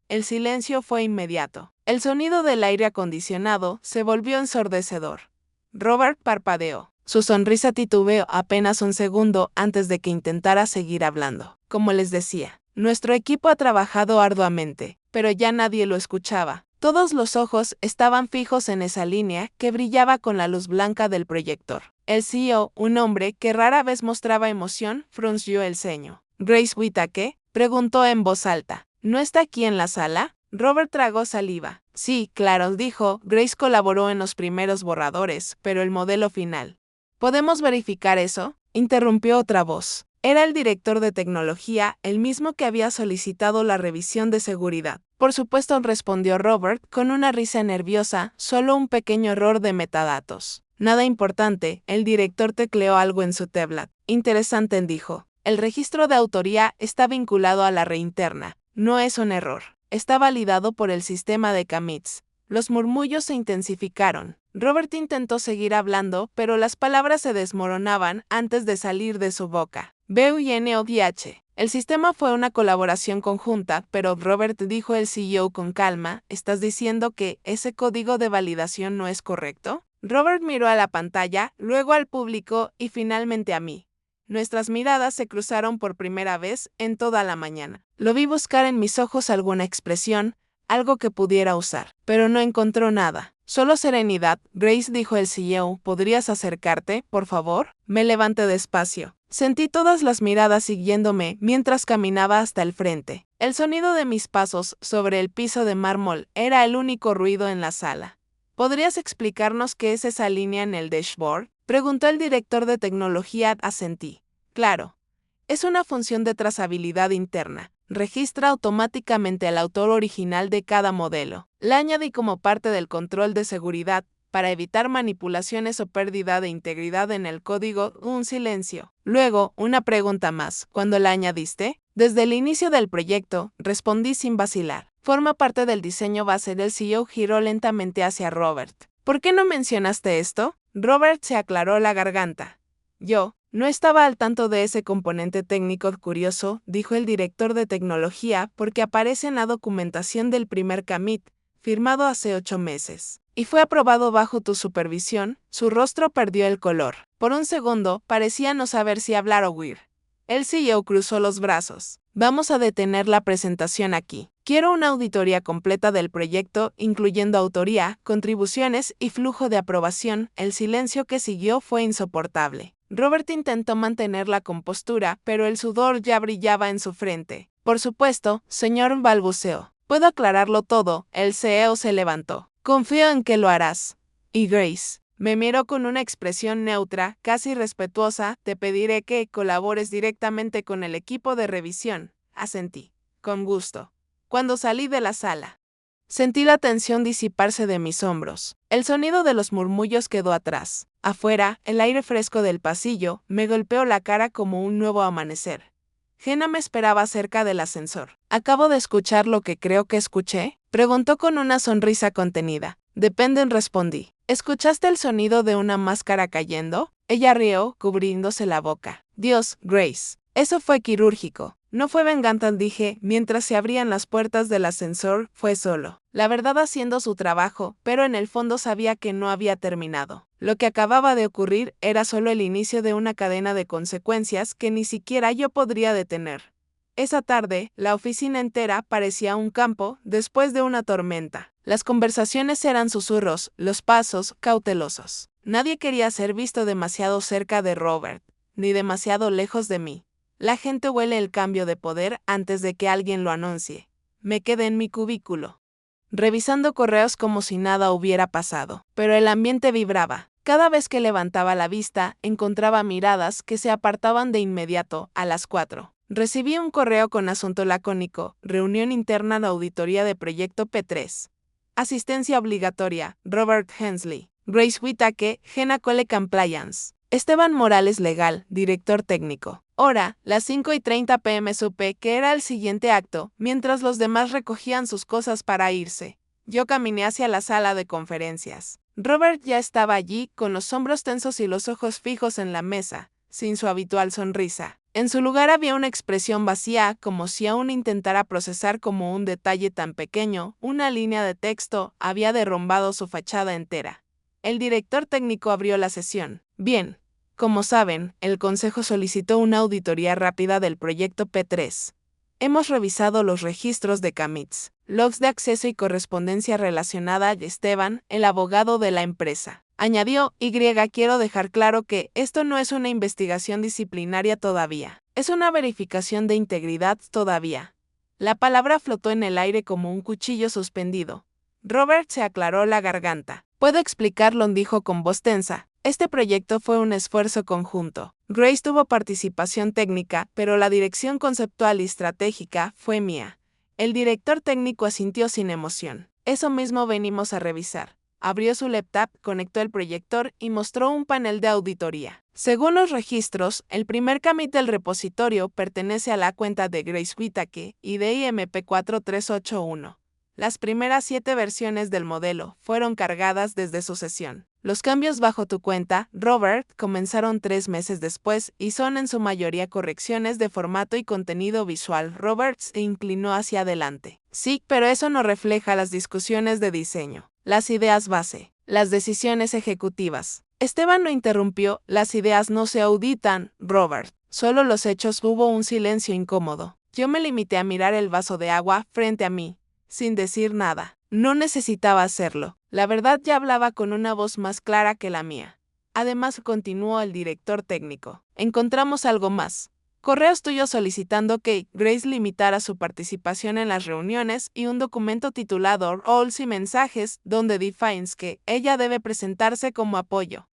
El silencio fue inmediato. El sonido del aire acondicionado se volvió ensordecedor. Robert parpadeó. Su sonrisa titubeó apenas un segundo antes de que intentara seguir hablando. Como les decía, nuestro equipo ha trabajado arduamente, pero ya nadie lo escuchaba. Todos los ojos estaban fijos en esa línea que brillaba con la luz blanca del proyector. El CEO, un hombre que rara vez mostraba emoción, frunció el ceño. ¿Grace Whittaker?, preguntó en voz alta. ¿No está aquí en la sala? Robert tragó saliva. Sí, claro, dijo. Grace colaboró en los primeros borradores, pero el modelo final. ¿Podemos verificar eso?, interrumpió otra voz. Era el director de tecnología, el mismo que había solicitado la revisión de seguridad. Por supuesto, respondió Robert con una risa nerviosa, solo un pequeño error de metadatos. Nada importante, el director tecleó algo en su tablet. Interesante, dijo. El registro de autoría está vinculado a la reinterna. No es un error. Está validado por el sistema de commits. Los murmullos se intensificaron. Robert intentó seguir hablando, pero las palabras se desmoronaban antes de salir de su boca. BUNODH. El sistema fue una colaboración conjunta, pero Robert, dijo el CEO con calma, ¿estás diciendo que ese código de validación no es correcto? Robert miró a la pantalla, luego al público y finalmente a mí. Nuestras miradas se cruzaron por primera vez en toda la mañana. Lo vi buscar en mis ojos alguna expresión, algo que pudiera usar, pero no encontró nada. Solo serenidad. Grace, dijo el CEO, ¿podrías acercarte, por favor? Me levanté despacio. Sentí todas las miradas siguiéndome mientras caminaba hasta el frente. El sonido de mis pasos sobre el piso de mármol era el único ruido en la sala. ¿Podrías explicarnos qué es esa línea en el dashboard?, preguntó el director de tecnología. Asentí. Claro. Es una función de trazabilidad interna. Registra automáticamente al autor original de cada modelo. La añadí como parte del control de seguridad, para evitar manipulaciones o pérdida de integridad en el código. Un silencio. Luego, una pregunta más. ¿Cuándo la añadiste? Desde el inicio del proyecto, respondí sin vacilar. Forma parte del diseño base. Del CEO giró lentamente hacia Robert. ¿Por qué no mencionaste esto? Robert se aclaró la garganta. Yo no estaba al tanto de ese componente técnico. Curioso, dijo el director de tecnología, porque aparece en la documentación del primer commit, firmado hace 8 meses. Y fue aprobado bajo tu supervisión. Su rostro perdió el color. Por un segundo, parecía no saber si hablar o huir. El CEO cruzó los brazos. Vamos a detener la presentación aquí. Quiero una auditoría completa del proyecto, incluyendo autoría, contribuciones y flujo de aprobación. El silencio que siguió fue insoportable. Robert intentó mantener la compostura, pero el sudor ya brillaba en su frente. Por supuesto, señor, balbuceó. Puedo aclararlo todo. El CEO se levantó. Confío en que lo harás. Y Grace me miró con una expresión neutra, casi respetuosa. Te pediré que colabores directamente con el equipo de revisión. Asentí. Con gusto. Cuando salí de la sala, sentí la tensión disiparse de mis hombros. El sonido de los murmullos quedó atrás. Afuera, el aire fresco del pasillo me golpeó la cara como un nuevo amanecer. Jenna me esperaba cerca del ascensor. ¿Acabo de escuchar lo que creo que escuché?, preguntó con una sonrisa contenida. Depende, respondí. ¿Escuchaste el sonido de una máscara cayendo? Ella rió, cubriéndose la boca. Dios, Grace. Eso fue quirúrgico. No fue venganza, dije, mientras se abrían las puertas del ascensor. Fue solo. La verdad, haciendo su trabajo, pero en el fondo sabía que no había terminado. Lo que acababa de ocurrir era solo el inicio de una cadena de consecuencias que ni siquiera yo podría detener. Esa tarde, la oficina entera parecía un campo después de una tormenta. Las conversaciones eran susurros, los pasos cautelosos. Nadie quería ser visto demasiado cerca de Robert, ni demasiado lejos de mí. La gente huele el cambio de poder antes de que alguien lo anuncie. Me quedé en mi cubículo, revisando correos como si nada hubiera pasado. Pero el ambiente vibraba. Cada vez que levantaba la vista, encontraba miradas que se apartaban de inmediato. A las 4. Recibí un correo con asunto lacónico: reunión interna de auditoría de proyecto P3. Asistencia obligatoria: Robert Hensley, Grace Whittaker, Jenna Cole Compliance. Esteban Morales Legal, director técnico. Hora, las 5:30 p.m. Supe que era el siguiente acto, mientras los demás recogían sus cosas para irse. Yo caminé hacia la sala de conferencias. Robert ya estaba allí, con los hombros tensos y los ojos fijos en la mesa, sin su habitual sonrisa. En su lugar había una expresión vacía, como si aún intentara procesar como un detalle tan pequeño, una línea de texto, había derrumbado su fachada entera. El director técnico abrió la sesión. Bien. Como saben, el Consejo solicitó una auditoría rápida del proyecto P3. Hemos revisado los registros de commits, logs de acceso y correspondencia relacionada a Esteban, el abogado de la empresa. Añadió, quiero dejar claro que esto no es una investigación disciplinaria todavía. Es una verificación de integridad todavía. La palabra flotó en el aire como un cuchillo suspendido. Robert se aclaró la garganta. Puedo explicarlo, dijo con voz tensa. Este proyecto fue un esfuerzo conjunto. Grace tuvo participación técnica, pero la dirección conceptual y estratégica fue mía. El director técnico asintió sin emoción. Eso mismo venimos a revisar. Abrió su laptop, conectó el proyector y mostró un panel de auditoría. Según los registros, el primer commit del repositorio pertenece a la cuenta de Grace Whittaker y de IMP 4381. Las primeras 7 versiones del modelo fueron cargadas desde su sesión. Los cambios bajo tu cuenta, Robert, comenzaron 3 meses después y son en su mayoría correcciones de formato y contenido visual. Robert se inclinó hacia adelante. Sí, pero eso no refleja las discusiones de diseño, las ideas base, las decisiones ejecutivas. Esteban lo interrumpió, las ideas no se auditan, Robert. Solo los hechos. Hubo un silencio incómodo. Yo me limité a mirar el vaso de agua frente a mí, sin decir nada. No necesitaba hacerlo. La verdad ya hablaba con una voz más clara que la mía. Además, continuó el director técnico, encontramos algo más. Correos tuyos solicitando que Grace limitara su participación en las reuniones y un documento titulado Roles y Mensajes, donde defines que ella debe presentarse como apoyo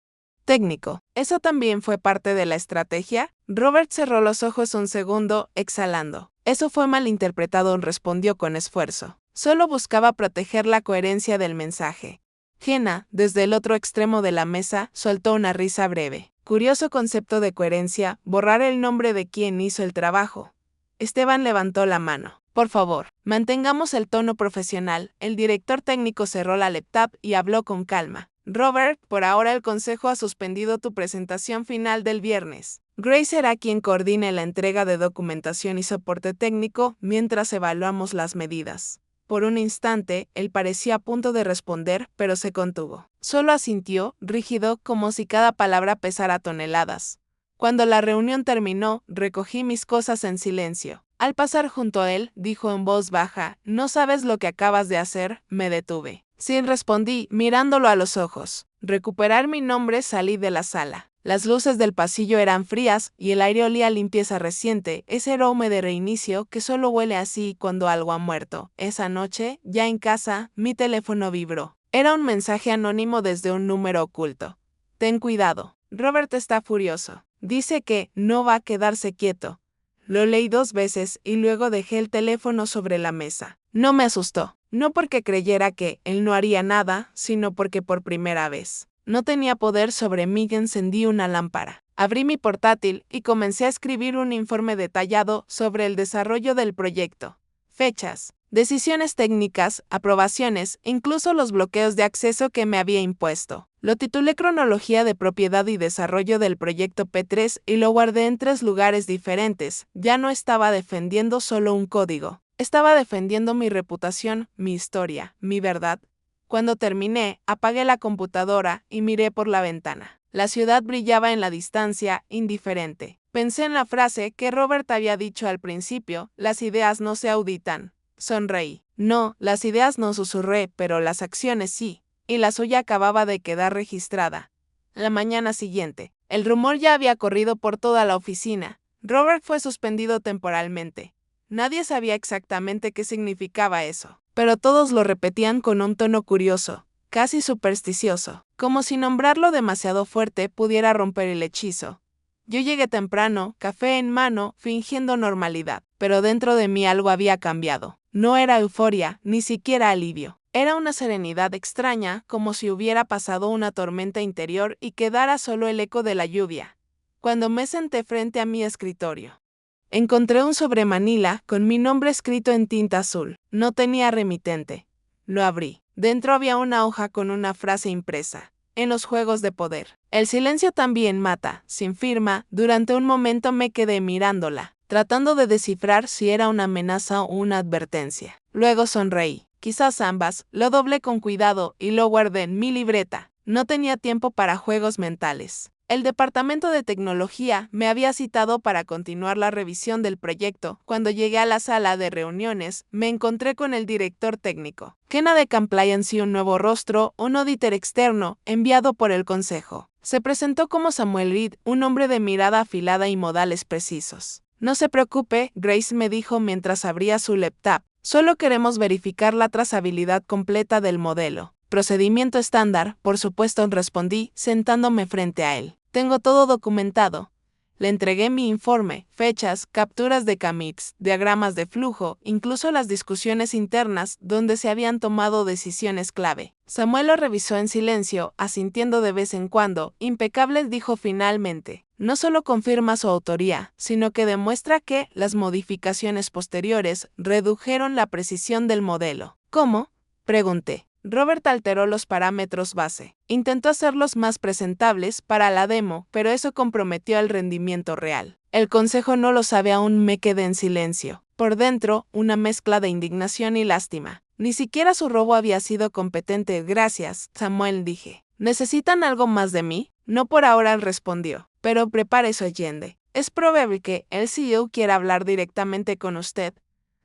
técnico. ¿Eso también fue parte de la estrategia? Robert cerró los ojos un segundo, exhalando. Eso fue malinterpretado, respondió con esfuerzo. Solo buscaba proteger la coherencia del mensaje. Jenna, desde el otro extremo de la mesa, soltó una risa breve. Curioso concepto de coherencia, borrar el nombre de quien hizo el trabajo. Esteban levantó la mano. Por favor, mantengamos el tono profesional. El director técnico cerró la laptop y habló con calma. Robert, por ahora el consejo ha suspendido tu presentación final del viernes. Grace será quien coordine la entrega de documentación y soporte técnico mientras evaluamos las medidas. Por un instante, él parecía a punto de responder, pero se contuvo. Solo asintió, rígido, como si cada palabra pesara toneladas. Cuando la reunión terminó, recogí mis cosas en silencio. Al pasar junto a él, dijo en voz baja, «No sabes lo que acabas de hacer», me detuve. Sí, respondí, mirándolo a los ojos. Recuperar mi nombre, salí de la sala. Las luces del pasillo eran frías y el aire olía a limpieza reciente, ese aroma de reinicio que solo huele así cuando algo ha muerto. Esa noche, ya en casa, mi teléfono vibró. Era un mensaje anónimo desde un número oculto. Ten cuidado. Robert está furioso. Dice que no va a quedarse quieto. Lo leí 2 veces y luego dejé el teléfono sobre la mesa. No me asustó. No porque creyera que él no haría nada, sino porque por primera vez no tenía poder sobre mí. Encendí una lámpara. Abrí mi portátil y comencé a escribir un informe detallado sobre el desarrollo del proyecto. Fechas, decisiones técnicas, aprobaciones, incluso los bloqueos de acceso que me había impuesto. Lo titulé Cronología de propiedad y desarrollo del proyecto P3 y lo guardé en 3 lugares diferentes. Ya no estaba defendiendo solo un código. Estaba defendiendo mi reputación, mi historia, mi verdad. Cuando terminé, apagué la computadora y miré por la ventana. La ciudad brillaba en la distancia, indiferente. Pensé en la frase que Robert había dicho al principio, las ideas no se auditan. Sonreí. No, las ideas no, susurré, pero las acciones sí. Y la suya acababa de quedar registrada. La mañana siguiente, el rumor ya había corrido por toda la oficina. Robert fue suspendido temporalmente. Nadie sabía exactamente qué significaba eso, pero todos lo repetían con un tono curioso, casi supersticioso, como si nombrarlo demasiado fuerte pudiera romper el hechizo. Yo llegué temprano, café en mano, fingiendo normalidad, pero dentro de mí algo había cambiado. No era euforia, ni siquiera alivio. Era una serenidad extraña, como si hubiera pasado una tormenta interior y quedara solo el eco de la lluvia. Cuando me senté frente a mi escritorio, encontré un sobre manila con mi nombre escrito en tinta azul. No tenía remitente. Lo abrí. Dentro había una hoja con una frase impresa. En los juegos de poder. El silencio también mata, sin firma. Durante un momento me quedé mirándola, tratando de descifrar si era una amenaza o una advertencia. Luego sonreí. Quizás ambas. Lo doblé con cuidado y lo guardé en mi libreta. No tenía tiempo para juegos mentales. El departamento de tecnología me había citado para continuar la revisión del proyecto. Cuando llegué a la sala de reuniones, me encontré con el director técnico. Kena de Compliance y un nuevo rostro, un auditor externo, enviado por el consejo. Se presentó como Samuel Reed, un hombre de mirada afilada y modales precisos. No se preocupe, Grace me dijo mientras abría su laptop. Solo queremos verificar la trazabilidad completa del modelo. Procedimiento estándar, por supuesto, respondí, sentándome frente a él. Tengo todo documentado. Le entregué mi informe, fechas, capturas de commits, diagramas de flujo, incluso las discusiones internas donde se habían tomado decisiones clave. Samuel lo revisó en silencio, asintiendo de vez en cuando. Impecable, dijo finalmente. No solo confirma su autoría, sino que demuestra que las modificaciones posteriores redujeron la precisión del modelo. ¿Cómo? Pregunté. Robert alteró los parámetros base. Intentó hacerlos más presentables para la demo, pero eso comprometió el rendimiento real. El consejo no lo sabe aún, me quedé en silencio. Por dentro, una mezcla de indignación y lástima. Ni siquiera su robo había sido competente. Gracias, Samuel, dije. ¿Necesitan algo más de mí? No por ahora, respondió. Pero prepare su Allende. Es probable que el CEO quiera hablar directamente con usted.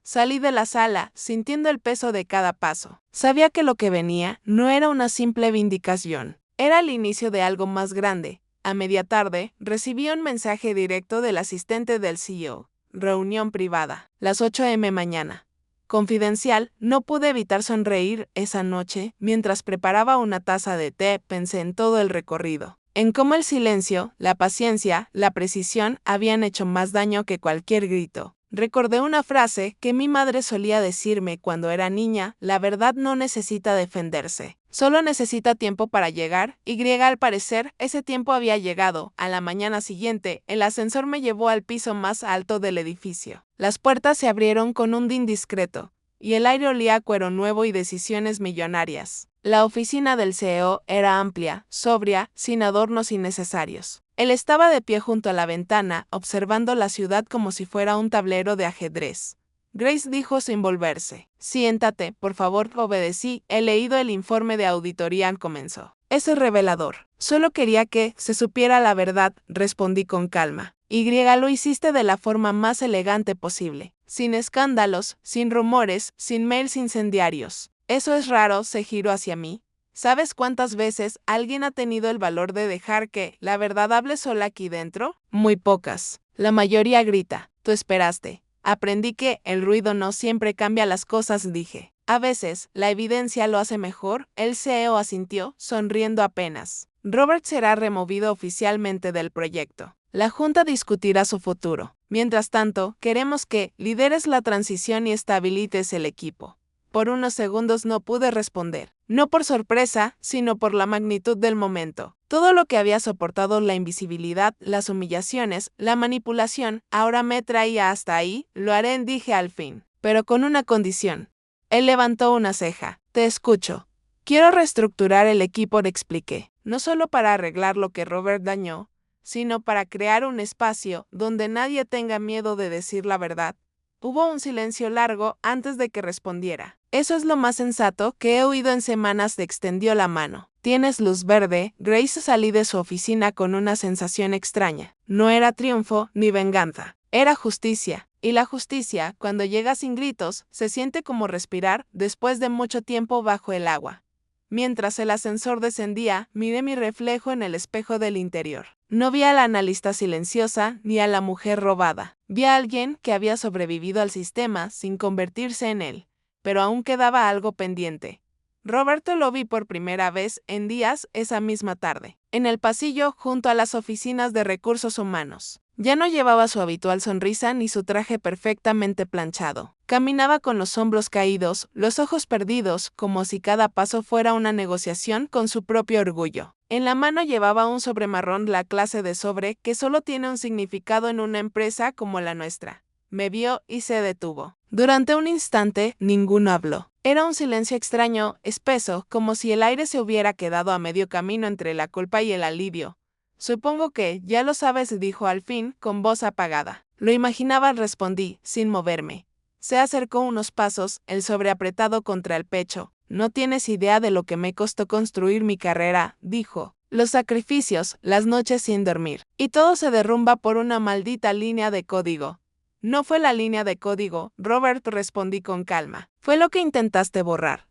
Salí de la sala, sintiendo el peso de cada paso. Sabía que lo que venía no era una simple vindicación. Era el inicio de algo más grande. A media tarde, recibí un mensaje directo del asistente del CEO. Reunión privada. Las 8 m mañana. Confidencial, no pude evitar sonreír esa noche. Mientras preparaba una taza de té, pensé en todo el recorrido. En cómo el silencio, la paciencia, la precisión habían hecho más daño que cualquier grito. Recordé una frase que mi madre solía decirme cuando era niña: la verdad no necesita defenderse, solo necesita tiempo para llegar. Al parecer, ese tiempo había llegado. A la mañana siguiente, el ascensor me llevó al piso más alto del edificio. Las puertas se abrieron con un din discreto, y el aire olía a cuero nuevo y decisiones millonarias. La oficina del CEO era amplia, sobria, sin adornos innecesarios. Él estaba de pie junto a la ventana, observando la ciudad como si fuera un tablero de ajedrez. Grace dijo sin volverse. Siéntate, por favor, obedecí. He leído el informe de auditoría, comenzó. Es revelador. Solo quería que se supiera la verdad, respondí con calma. Lo hiciste de la forma más elegante posible. Sin escándalos, sin rumores, sin mails incendiarios. Eso es raro, se giró hacia mí. ¿Sabes cuántas veces alguien ha tenido el valor de dejar que la verdad hable sola aquí dentro? Muy pocas. La mayoría grita. Tú esperaste. Aprendí que el ruido no siempre cambia las cosas, dije. A veces, la evidencia lo hace mejor. El CEO asintió, sonriendo apenas. Robert será removido oficialmente del proyecto. La Junta discutirá su futuro. Mientras tanto, queremos que lideres la transición y estabilices el equipo. Por unos segundos no pude responder. No por sorpresa, sino por la magnitud del momento. Todo lo que había soportado, la invisibilidad, las humillaciones, la manipulación, ahora me traía hasta ahí. Lo haré, dije al fin. Pero con una condición. Él levantó una ceja. Te escucho. Quiero reestructurar el equipo, le expliqué. No solo para arreglar lo que Robert dañó, sino para crear un espacio donde nadie tenga miedo de decir la verdad. Hubo un silencio largo antes de que respondiera. Eso es lo más sensato que he oído en semanas. Le extendió la mano. Tienes luz verde. Grace salí de su oficina con una sensación extraña. No era triunfo ni venganza. Era justicia. Y la justicia, cuando llega sin gritos, se siente como respirar después de mucho tiempo bajo el agua. Mientras el ascensor descendía, miré mi reflejo en el espejo del interior. No vi a la analista silenciosa ni a la mujer robada. Vi a alguien que había sobrevivido al sistema sin convertirse en él, pero aún quedaba algo pendiente. Roberto lo vi por primera vez en días esa misma tarde, en el pasillo junto a las oficinas de recursos humanos. Ya no llevaba su habitual sonrisa ni su traje perfectamente planchado. Caminaba con los hombros caídos, los ojos perdidos, como si cada paso fuera una negociación con su propio orgullo. En la mano llevaba un sobre marrón, la clase de sobre que solo tiene un significado en una empresa como la nuestra. Me vio y se detuvo. Durante un instante, ninguno habló. Era un silencio extraño, espeso, como si el aire se hubiera quedado a medio camino entre la culpa y el alivio. Supongo que ya lo sabes, dijo al fin, con voz apagada. Lo imaginaba, respondí, sin moverme. Se acercó unos pasos, el sobre apretado contra el pecho. No tienes idea de lo que me costó construir mi carrera, dijo. Los sacrificios, las noches sin dormir. Y todo se derrumba por una maldita línea de código. No fue la línea de código, Robert, respondí con calma. Fue lo que intentaste borrar.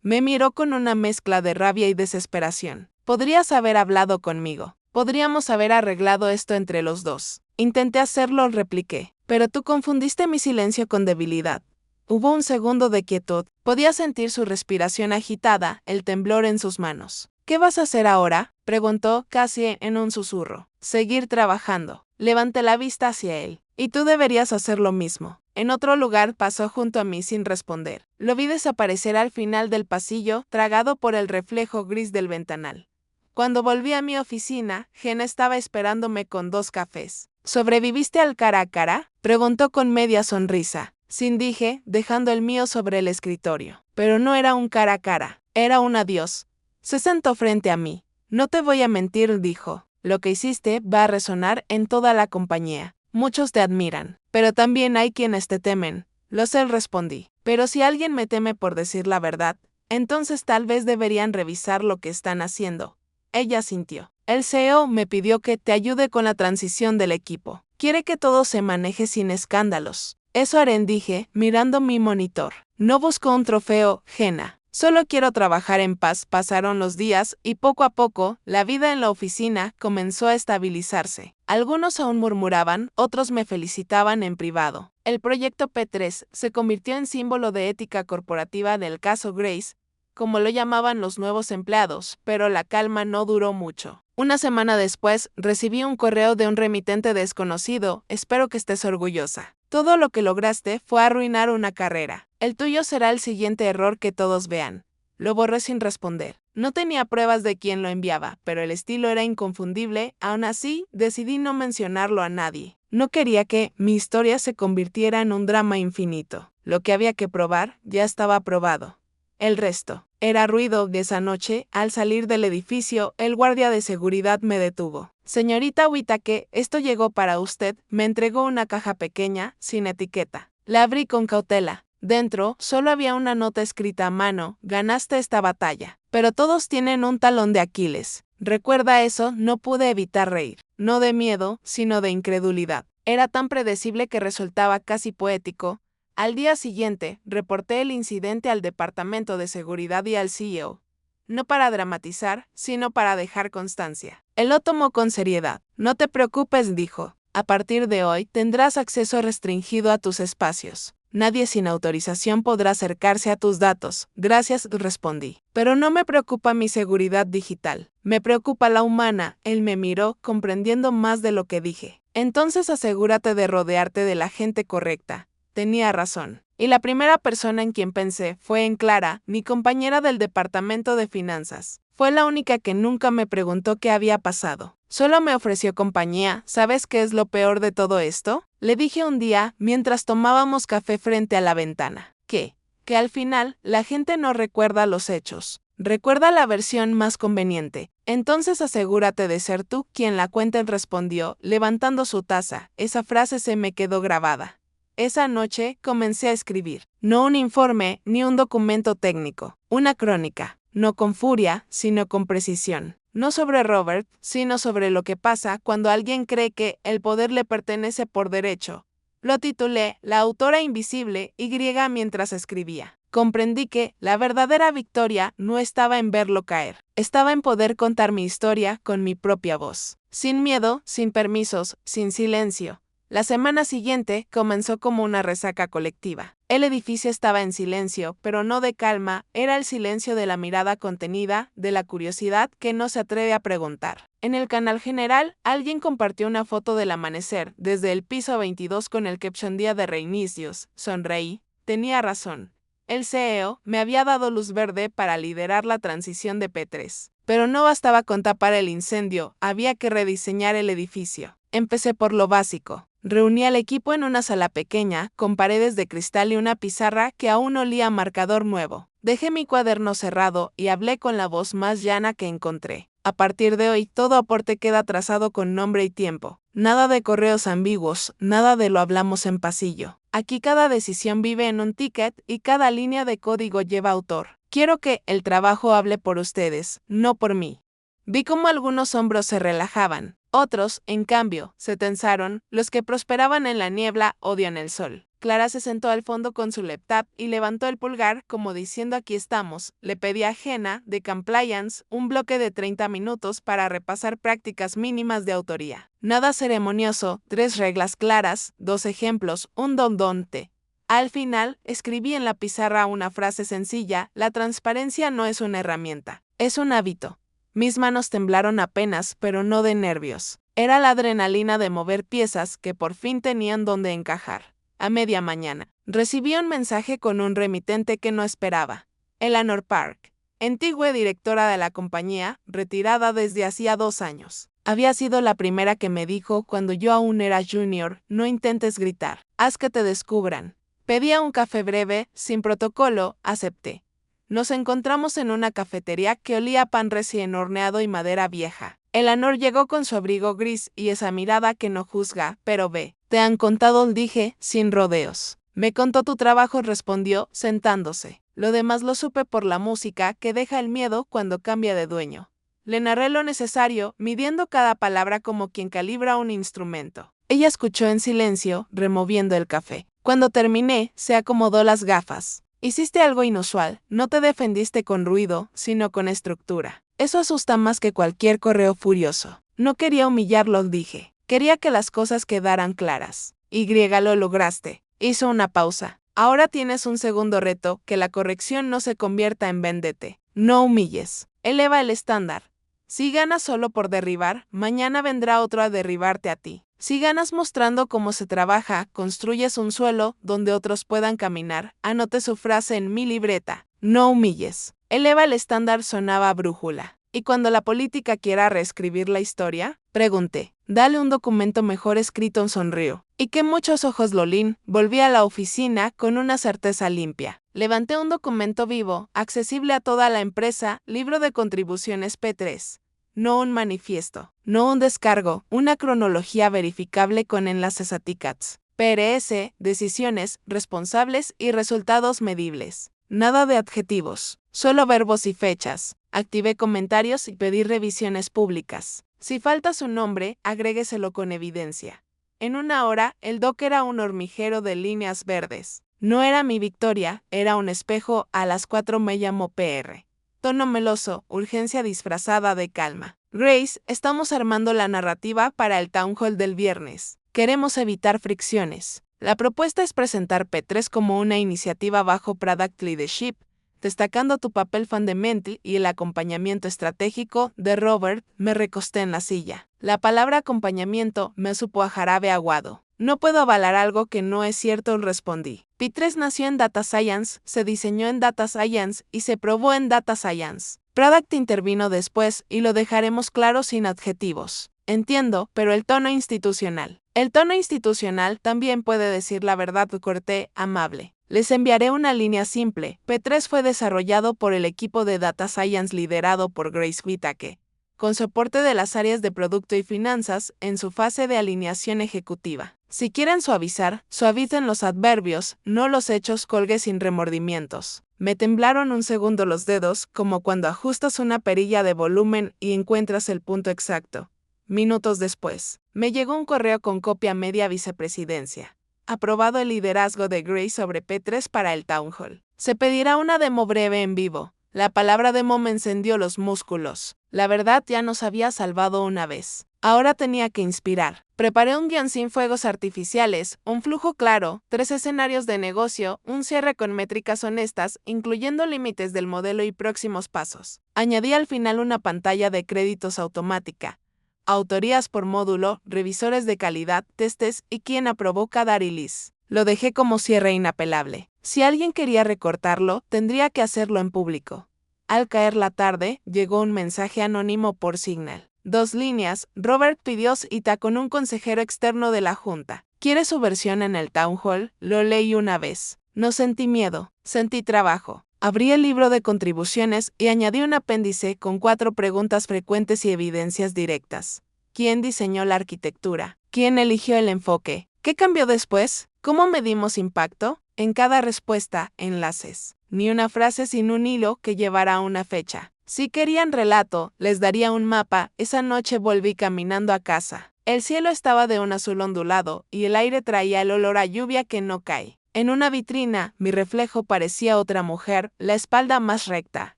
Me miró con una mezcla de rabia y desesperación. Podrías haber hablado conmigo. Podríamos haber arreglado esto entre los dos. Intenté hacerlo, repliqué. Pero tú confundiste mi silencio con debilidad. Hubo un segundo de quietud. Podía sentir su respiración agitada, el temblor en sus manos. ¿Qué vas a hacer ahora?, preguntó casi en un susurro. Seguir trabajando. Levanté la vista hacia él. Y tú deberías hacer lo mismo. En otro lugar pasó junto a mí sin responder. Lo vi desaparecer al final del pasillo, tragado por el reflejo gris del ventanal. Cuando volví a mi oficina, Jen estaba esperándome con 2 cafés. ¿Sobreviviste al cara a cara?, preguntó con media sonrisa. Sin, dije, dejando el mío sobre el escritorio. Pero no era un cara a cara, era un adiós. Se sentó frente a mí. No te voy a mentir, dijo. Lo que hiciste va a resonar en toda la compañía. Muchos te admiran, pero también hay quienes te temen. Lo sé, respondí. Pero si alguien me teme por decir la verdad, entonces tal vez deberían revisar lo que están haciendo. Ella sintió. El CEO me pidió que te ayude con la transición del equipo. Quiere que todo se maneje sin escándalos. Eso haré, dije, mirando mi monitor. No busco un trofeo, Jenna. Solo quiero trabajar en paz. Pasaron los días y poco a poco, la vida en la oficina comenzó a estabilizarse. Algunos aún murmuraban, otros me felicitaban en privado. El proyecto P3 se convirtió en símbolo de ética corporativa del caso Grace, como lo llamaban los nuevos empleados, pero la calma no duró mucho. Una semana después, recibí un correo de un remitente desconocido. Espero que estés orgullosa. Todo lo que lograste fue arruinar una carrera. El tuyo será el siguiente error que todos vean. Lo borré sin responder. No tenía pruebas de quién lo enviaba, pero el estilo era inconfundible. Aún así, decidí no mencionarlo a nadie. No quería que mi historia se convirtiera en un drama infinito. Lo que había que probar ya estaba probado. El resto era ruido. Esa noche, al salir del edificio, el guardia de seguridad me detuvo. Señorita Whittaker, esto llegó para usted. Me entregó una caja pequeña, sin etiqueta. La abrí con cautela. Dentro, solo había una nota escrita a mano: ganaste esta batalla. Pero todos tienen un talón de Aquiles. ¿Recuerda eso? No pude evitar reír. No de miedo, sino de incredulidad. Era tan predecible que resultaba casi poético. Al día siguiente, reporté el incidente al Departamento de Seguridad y al CEO. No para dramatizar, sino para dejar constancia. Él lo tomó con seriedad. No te preocupes, dijo. A partir de hoy tendrás acceso restringido a tus espacios. Nadie sin autorización podrá acercarse a tus datos. Gracias, respondí. Pero no me preocupa mi seguridad digital. Me preocupa la humana. Él me miró, comprendiendo más de lo que dije. Entonces asegúrate de rodearte de la gente correcta. Tenía razón. Y la primera persona en quien pensé fue en Clara, mi compañera del departamento de finanzas. Fue la única que nunca me preguntó qué había pasado. Solo me ofreció compañía. ¿Sabes qué es lo peor de todo esto?, le dije un día mientras tomábamos café frente a la ventana. Que al final la gente no recuerda los hechos. Recuerda la versión más conveniente. Entonces asegúrate de ser tú quien la cuente, respondió, levantando su taza. Esa frase se me quedó grabada. Esa noche comencé a escribir. No un informe ni un documento técnico. Una crónica. No con furia, sino con precisión. No sobre Robert, sino sobre lo que pasa cuando alguien cree que el poder le pertenece por derecho. Lo titulé La autora invisible y griega mientras escribía. Comprendí que la verdadera victoria no estaba en verlo caer. Estaba en poder contar mi historia con mi propia voz. Sin miedo, sin permisos, sin silencio. La semana siguiente comenzó como una resaca colectiva. El edificio estaba en silencio, pero no de calma, era el silencio de la mirada contenida, de la curiosidad que no se atreve a preguntar. En el canal general, alguien compartió una foto del amanecer, desde el piso 22 con el caption Día de Reinicios. Sonreí. Tenía razón. El CEO me había dado luz verde para liderar la transición de P3. Pero no bastaba con tapar el incendio, había que rediseñar el edificio. Empecé por lo básico. Reuní al equipo en una sala pequeña, con paredes de cristal y una pizarra que aún olía a marcador nuevo. Dejé mi cuaderno cerrado y hablé con la voz más llana que encontré. A partir de hoy, todo aporte queda trazado con nombre y tiempo. Nada de correos ambiguos, nada de lo hablamos en pasillo. Aquí cada decisión vive en un ticket y cada línea de código lleva autor. Quiero que el trabajo hable por ustedes, no por mí. Vi cómo algunos hombros se relajaban. Otros, en cambio, se tensaron, los que prosperaban en la niebla odian el sol. Clara se sentó al fondo con su laptop y levantó el pulgar como diciendo aquí estamos. Le pedí a Jenna, de Compliance, un bloque de 30 minutos para repasar prácticas mínimas de autoría. Nada ceremonioso, 3 reglas claras, 2 ejemplos, un don-donte. Al final, escribí en la pizarra una frase sencilla: la transparencia no es una herramienta, es un hábito. Mis manos temblaron apenas, pero no de nervios. Era la adrenalina de mover piezas que por fin tenían donde encajar. A media mañana, recibí un mensaje con un remitente que no esperaba. Eleanor Park, antigua directora de la compañía, retirada desde hacía 2 años. Había sido la primera que me dijo cuando yo aún era junior: no intentes gritar, haz que te descubran. Pedía un café breve, sin protocolo, acepté. Nos encontramos en una cafetería que olía a pan recién horneado y madera vieja. Eleanor llegó con su abrigo gris y esa mirada que no juzga, pero ve. Te han contado, dije, sin rodeos. Me contó tu trabajo, respondió, sentándose. Lo demás lo supe por la música que deja el miedo cuando cambia de dueño. Le narré lo necesario, midiendo cada palabra como quien calibra un instrumento. Ella escuchó en silencio, removiendo el café. Cuando terminé, se acomodó las gafas. Hiciste algo inusual, no te defendiste con ruido, sino con estructura. Eso asusta más que cualquier correo furioso. No quería humillarlo, dije. Quería que las cosas quedaran claras. Lo lograste. Hizo una pausa. Ahora tienes un segundo reto: que la corrección no se convierta en vendete. No humilles. Eleva el estándar. Si ganas solo por derribar, mañana vendrá otro a derribarte a ti. Si ganas mostrando cómo se trabaja, construyes un suelo donde otros puedan caminar. Anote su frase en mi libreta. No humilles. Eleva el estándar sonaba a brújula. ¿Y cuando la política quiera reescribir la historia? Pregunté. Dale un documento mejor escrito, sonrió. Y que muchos ojos, Lolín. Volví a la oficina con una certeza limpia. Levanté un documento vivo, accesible a toda la empresa, libro de contribuciones P3. No un manifiesto, no un descargo, una cronología verificable con enlaces a tickets, PRS, decisiones, responsables y resultados medibles. Nada de adjetivos, solo verbos y fechas. Activé comentarios y pedí revisiones públicas. Si falta su nombre, agrégueselo con evidencia. En 1 hora, el doc era un hormiguero de líneas verdes. No era mi victoria, era un espejo. A las 4 me llamó PR. Tono meloso, urgencia disfrazada de calma. Grace, estamos armando la narrativa para el town hall del viernes. Queremos evitar fricciones. La propuesta es presentar P3 como una iniciativa bajo Product Leadership, destacando tu papel fundamental y el acompañamiento estratégico de Robert. Me recosté en la silla. La palabra acompañamiento me supo a jarabe aguado. No puedo avalar algo que no es cierto, respondí. P3 nació en Data Science, se diseñó en Data Science y se probó en Data Science. Product intervino después y lo dejaremos claro sin adjetivos. Entiendo, pero el tono institucional. El tono institucional también puede decir la verdad, corté, amable. Les enviaré una línea simple. P3 fue desarrollado por el equipo de Data Science liderado por Grace Whittaker, con soporte de las áreas de producto y finanzas en su fase de alineación ejecutiva. Si quieren suavizar, suavicen los adverbios, no los hechos. Colgué sin remordimientos. Me temblaron un segundo los dedos, como cuando ajustas una perilla de volumen y encuentras el punto exacto. Minutos después, me llegó un correo con copia media: vicepresidencia. Aprobado el liderazgo de Grace sobre P3 para el Town Hall. Se pedirá una demo breve en vivo. La palabra demo me encendió los músculos. La verdad ya nos había salvado una vez. Ahora tenía que inspirar. Preparé un guión sin fuegos artificiales, un flujo claro, 3 escenarios de negocio, un cierre con métricas honestas, incluyendo límites del modelo y próximos pasos. Añadí al final una pantalla de créditos automática. Autorías por módulo, revisores de calidad, testes y quién aprobó cada release. Lo dejé como cierre inapelable. Si alguien quería recortarlo, tendría que hacerlo en público. Al caer la tarde, llegó un mensaje anónimo por Signal. 2 líneas: Robert pidió cita con un consejero externo de la junta. ¿Quiere su versión en el Town Hall? Lo leí una vez. No sentí miedo, sentí trabajo. Abrí el libro de contribuciones y añadí un apéndice con 4 preguntas frecuentes y evidencias directas. ¿Quién diseñó la arquitectura? ¿Quién eligió el enfoque? ¿Qué cambió después? ¿Cómo medimos impacto? En cada respuesta, enlaces. ni una frase sin un hilo que llevara a una fecha. Si querían relato, les daría un mapa. Esa noche volví caminando a casa. El cielo estaba de un azul ondulado y el aire traía el olor a lluvia que no cae. En una vitrina, mi reflejo parecía otra mujer, la espalda más recta,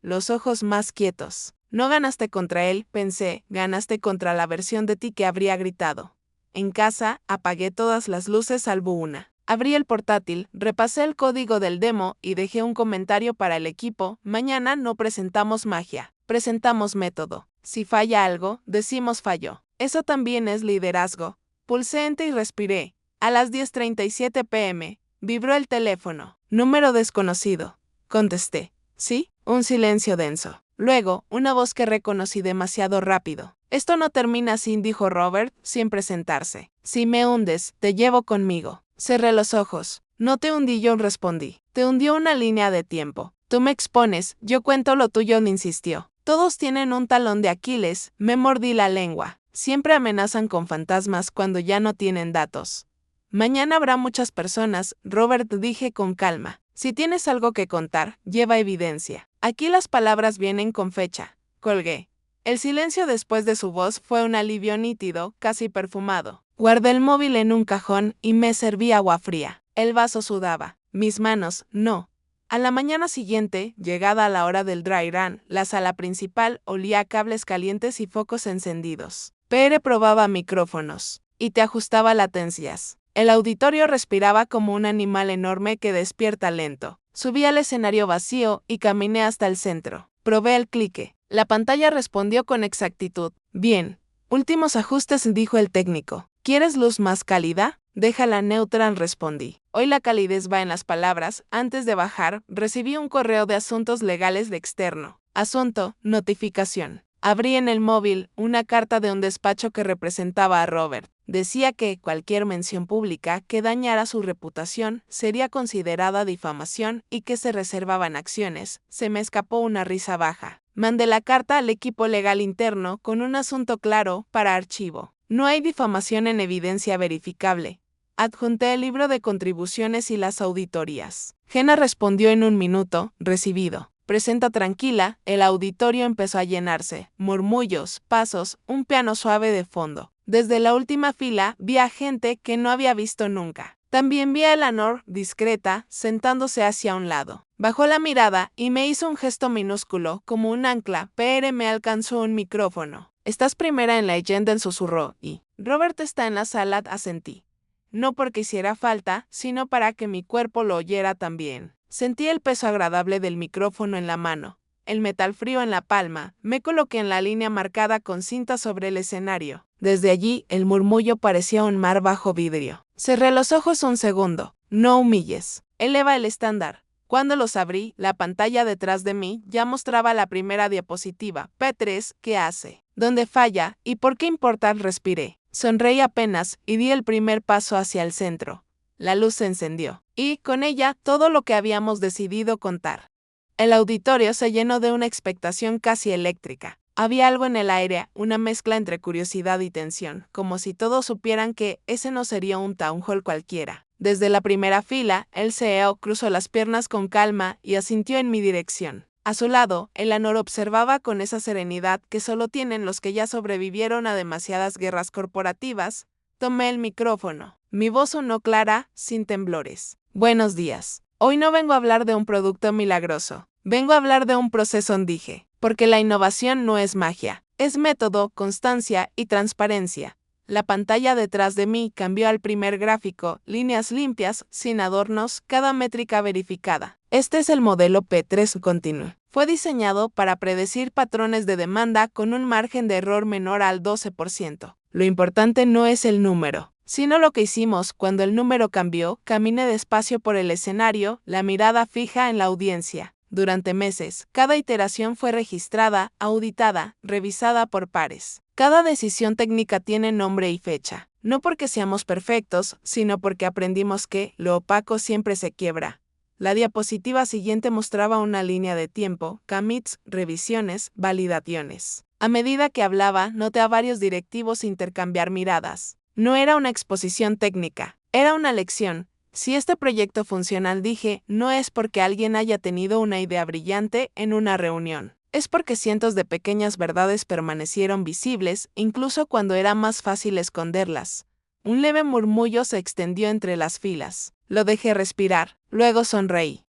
los ojos más quietos. No ganaste contra él, pensé, ganaste contra la versión de ti que habría gritado. En casa, apagué todas las luces salvo una. Abrí el portátil, repasé el código del demo y dejé un comentario para el equipo. Mañana no presentamos magia, presentamos método. Si falla algo, decimos falló. Eso también es liderazgo. Pulsé enter y respiré. A las 10:37 p.m. vibró el teléfono. Número desconocido. Contesté. ¿Sí? Un silencio denso. Luego, una voz que reconocí demasiado rápido. Esto no termina así, dijo Robert, sin presentarse. Si me hundes, te llevo conmigo. Cerré los ojos. No te hundí, yo respondí. Te hundió una línea de tiempo. Tú me expones, yo cuento lo tuyo, me insistió. Todos tienen un talón de Aquiles, me mordí la lengua. Siempre amenazan con fantasmas cuando ya no tienen datos. Mañana habrá muchas personas, Robert, dije con calma. Si tienes algo que contar, lleva evidencia. Aquí las palabras vienen con fecha. Colgué. El silencio después de su voz fue un alivio nítido, casi perfumado. Guardé el móvil en un cajón y me serví agua fría. El vaso sudaba. Mis manos, no. A la mañana siguiente, llegada a la hora del dry run, la sala principal olía a cables calientes y focos encendidos. PR probaba micrófonos y te ajustaba latencias. El auditorio respiraba como un animal enorme que despierta lento. Subí al escenario vacío y caminé hasta el centro. Probé el clique. La pantalla respondió con exactitud. Bien. Últimos ajustes, dijo el técnico. ¿Quieres luz más cálida? Déjala neutra, respondí. Hoy la calidez va en las palabras. Antes de bajar, recibí un correo de asuntos legales de externo. Asunto, notificación. Abrí en el móvil una carta de un despacho que representaba a Robert. Decía que cualquier mención pública que dañara su reputación sería considerada difamación y que se reservaban acciones. Se me escapó una risa baja. Mandé la carta al equipo legal interno con un asunto claro para archivo. No hay difamación en evidencia verificable. Adjunté el libro de contribuciones y las auditorías. Jenna respondió en un minuto, recibido. Presenta tranquila, el auditorio empezó a llenarse. Murmullos, pasos, un piano suave de fondo. Desde la última fila vi a gente que no había visto nunca. También vi a Eleanor, discreta, sentándose hacia un lado. Bajó la mirada y me hizo un gesto minúsculo, como un ancla. PR me alcanzó un micrófono. Estás primera en la agenda, susurró, y Robert está en la sala, asentí. No porque hiciera falta, sino para que mi cuerpo lo oyera también. Sentí el peso agradable del micrófono en la mano, el metal frío en la palma. Me coloqué en la línea marcada con cinta sobre el escenario. Desde allí, el murmullo parecía un mar bajo vidrio. Cerré los ojos un segundo. No humilles. Eleva el estándar. Cuando los abrí, la pantalla detrás de mí ya mostraba la primera diapositiva. P3, ¿qué hace? ¿Dónde falla? ¿Y por qué importa? Respiré. Sonreí apenas y di el primer paso hacia el centro. La luz se encendió, y, con ella, todo lo que habíamos decidido contar. El auditorio se llenó de una expectación casi eléctrica. Había algo en el aire, una mezcla entre curiosidad y tensión, como si todos supieran que ese no sería un town hall cualquiera. Desde la primera fila, el CEO cruzó las piernas con calma y asintió en mi dirección. A su lado, Eleanor observaba con esa serenidad que solo tienen los que ya sobrevivieron a demasiadas guerras corporativas. Tomé el micrófono. Mi voz sonó clara, sin temblores. Buenos días. Hoy no vengo a hablar de un producto milagroso. Vengo a hablar de un proceso, dije. Porque la innovación no es magia. Es método, constancia y transparencia. La pantalla detrás de mí cambió al primer gráfico, líneas limpias, sin adornos, cada métrica verificada. Este es el modelo P3 continuo. Fue diseñado para predecir patrones de demanda con un margen de error menor al 12%. Lo importante no es el número, sino lo que hicimos cuando el número cambió. Caminé despacio por el escenario, la mirada fija en la audiencia. Durante meses, cada iteración fue registrada, auditada, revisada por pares. Cada decisión técnica tiene nombre y fecha. No porque seamos perfectos, sino porque aprendimos que lo opaco siempre se quiebra. La diapositiva siguiente mostraba una línea de tiempo, commits, revisiones, validaciones. A medida que hablaba, noté a varios directivos intercambiar miradas. No era una exposición técnica, era una lección. Si este proyecto funciona, dije, no es porque alguien haya tenido una idea brillante en una reunión. Es porque cientos de pequeñas verdades permanecieron visibles, incluso cuando era más fácil esconderlas. Un leve murmullo se extendió entre las filas. Lo dejé respirar, luego sonreí.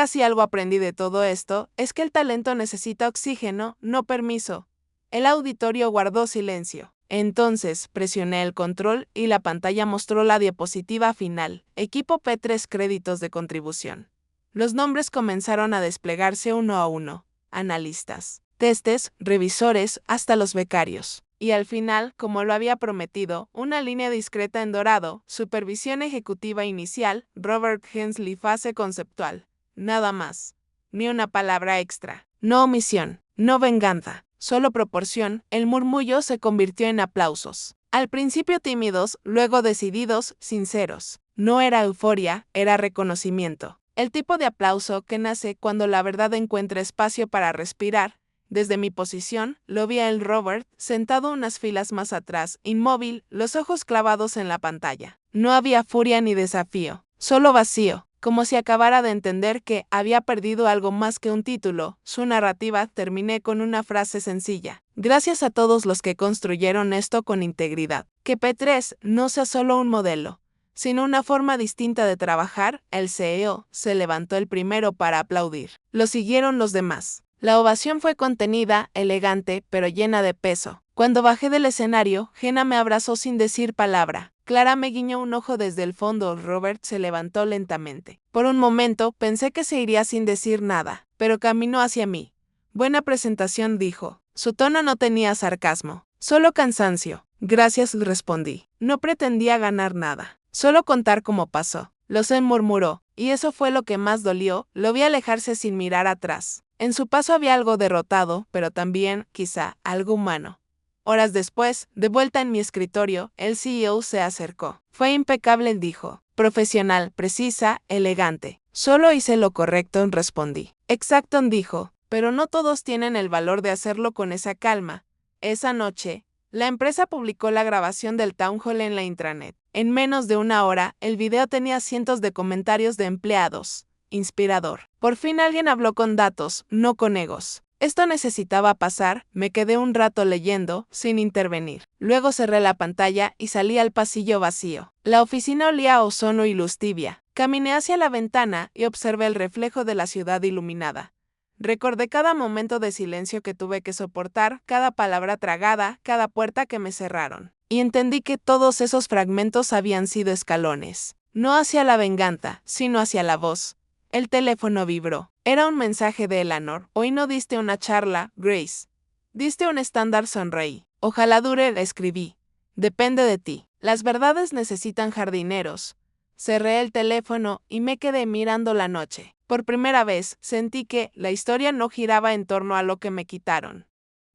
Si algo aprendí de todo esto, es que el talento necesita oxígeno, no permiso. El auditorio guardó silencio. Entonces presioné el control y la pantalla mostró la diapositiva final. Equipo P3, créditos de contribución. Los nombres comenzaron a desplegarse uno a uno. Analistas, testes, revisores, hasta los becarios. Y al final, como lo había prometido, una línea discreta en dorado, supervisión ejecutiva inicial, Robert Hensley, fase conceptual. Nada más. Ni una palabra extra. No omisión, no venganza, solo proporción. El murmullo se convirtió en aplausos. Al principio tímidos, luego decididos, sinceros. No era euforia, era reconocimiento. El tipo de aplauso que nace cuando la verdad encuentra espacio para respirar. Desde mi posición, lo vi a el Robert, sentado unas filas más atrás, inmóvil, los ojos clavados en la pantalla. No había furia ni desafío, solo vacío, como si acabara de entender que había perdido algo más que un título. Su narrativa terminé con una frase sencilla. Gracias a todos los que construyeron esto con integridad. Que P3 no sea solo un modelo, sino una forma distinta de trabajar. El CEO se levantó el primero para aplaudir. Lo siguieron los demás. La ovación fue contenida, elegante, pero llena de peso. Cuando bajé del escenario, Jenna me abrazó sin decir palabra. Clara me guiñó un ojo desde el fondo. Robert se levantó lentamente. Por un momento pensé que se iría sin decir nada, pero caminó hacia mí. Buena presentación, dijo. Su tono no tenía sarcasmo, solo cansancio. Gracias, respondí. No pretendía ganar nada, solo contar cómo pasó. Lo sé, murmuró, y eso fue lo que más dolió. Lo vi alejarse sin mirar atrás. En su paso había algo derrotado, pero también, quizá, algo humano. Horas después, de vuelta en mi escritorio, el CEO se acercó. Fue impecable, dijo. Profesional, precisa, elegante. Solo hice lo correcto, respondí. Exacto, dijo, pero no todos tienen el valor de hacerlo con esa calma. Esa noche, la empresa publicó la grabación del Town Hall en la intranet. En menos de una hora, el video tenía cientos de comentarios de empleados. Inspirador. Por fin alguien habló con datos, no con egos. Esto necesitaba pasar. Me quedé un rato leyendo, sin intervenir. Luego cerré la pantalla y salí al pasillo vacío. La oficina olía a ozono y luz tibia. Caminé hacia la ventana y observé el reflejo de la ciudad iluminada. Recordé cada momento de silencio que tuve que soportar, cada palabra tragada, cada puerta que me cerraron. Y entendí que todos esos fragmentos habían sido escalones. No hacia la venganza, sino hacia la voz. El teléfono vibró. Era un mensaje de Eleanor. Hoy no diste una charla, Grace. Diste un estándar, sonreí. Ojalá dure, le escribí. Depende de ti. Las verdades necesitan jardineros. Cerré el teléfono y me quedé mirando la noche. Por primera vez sentí que la historia no giraba en torno a lo que me quitaron,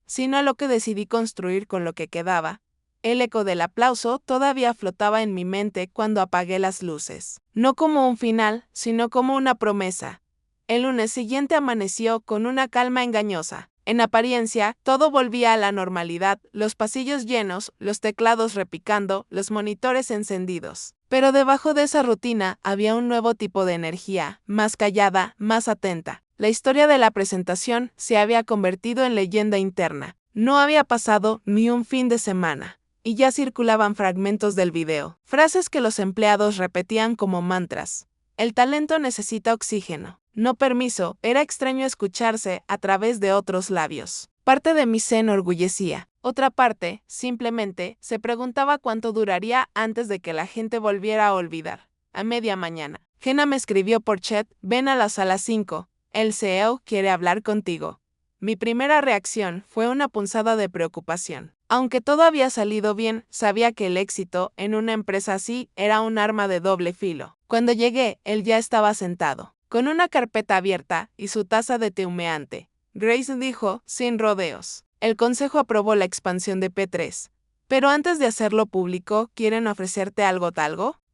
sino a lo que decidí construir con lo que quedaba. El eco del aplauso todavía flotaba en mi mente cuando apagué las luces. No como un final, sino como una promesa. El lunes siguiente amaneció con una calma engañosa. En apariencia, todo volvía a la normalidad, los pasillos llenos, los teclados repicando, los monitores encendidos. Pero debajo de esa rutina había un nuevo tipo de energía, más callada, más atenta. La historia de la presentación se había convertido en leyenda interna. No había pasado ni un fin de semana, y ya circulaban fragmentos del video, frases que los empleados repetían como mantras. El talento necesita oxígeno, no permiso. Era extraño escucharse a través de otros labios. Parte de mí se enorgullecía. Otra parte, simplemente, se preguntaba cuánto duraría antes de que la gente volviera a olvidar. A media mañana, Jenna me escribió por chat: ven a la sala 5, el CEO quiere hablar contigo. Mi primera reacción fue una punzada de preocupación. Aunque todo había salido bien, sabía que el éxito en una empresa así era un arma de doble filo. Cuando llegué, él ya estaba sentado, con una carpeta abierta y su taza de té humeante. Grace dijo, sin rodeos. El consejo aprobó la expansión de P3. Pero antes de hacerlo público, ¿quieren ofrecerte algo?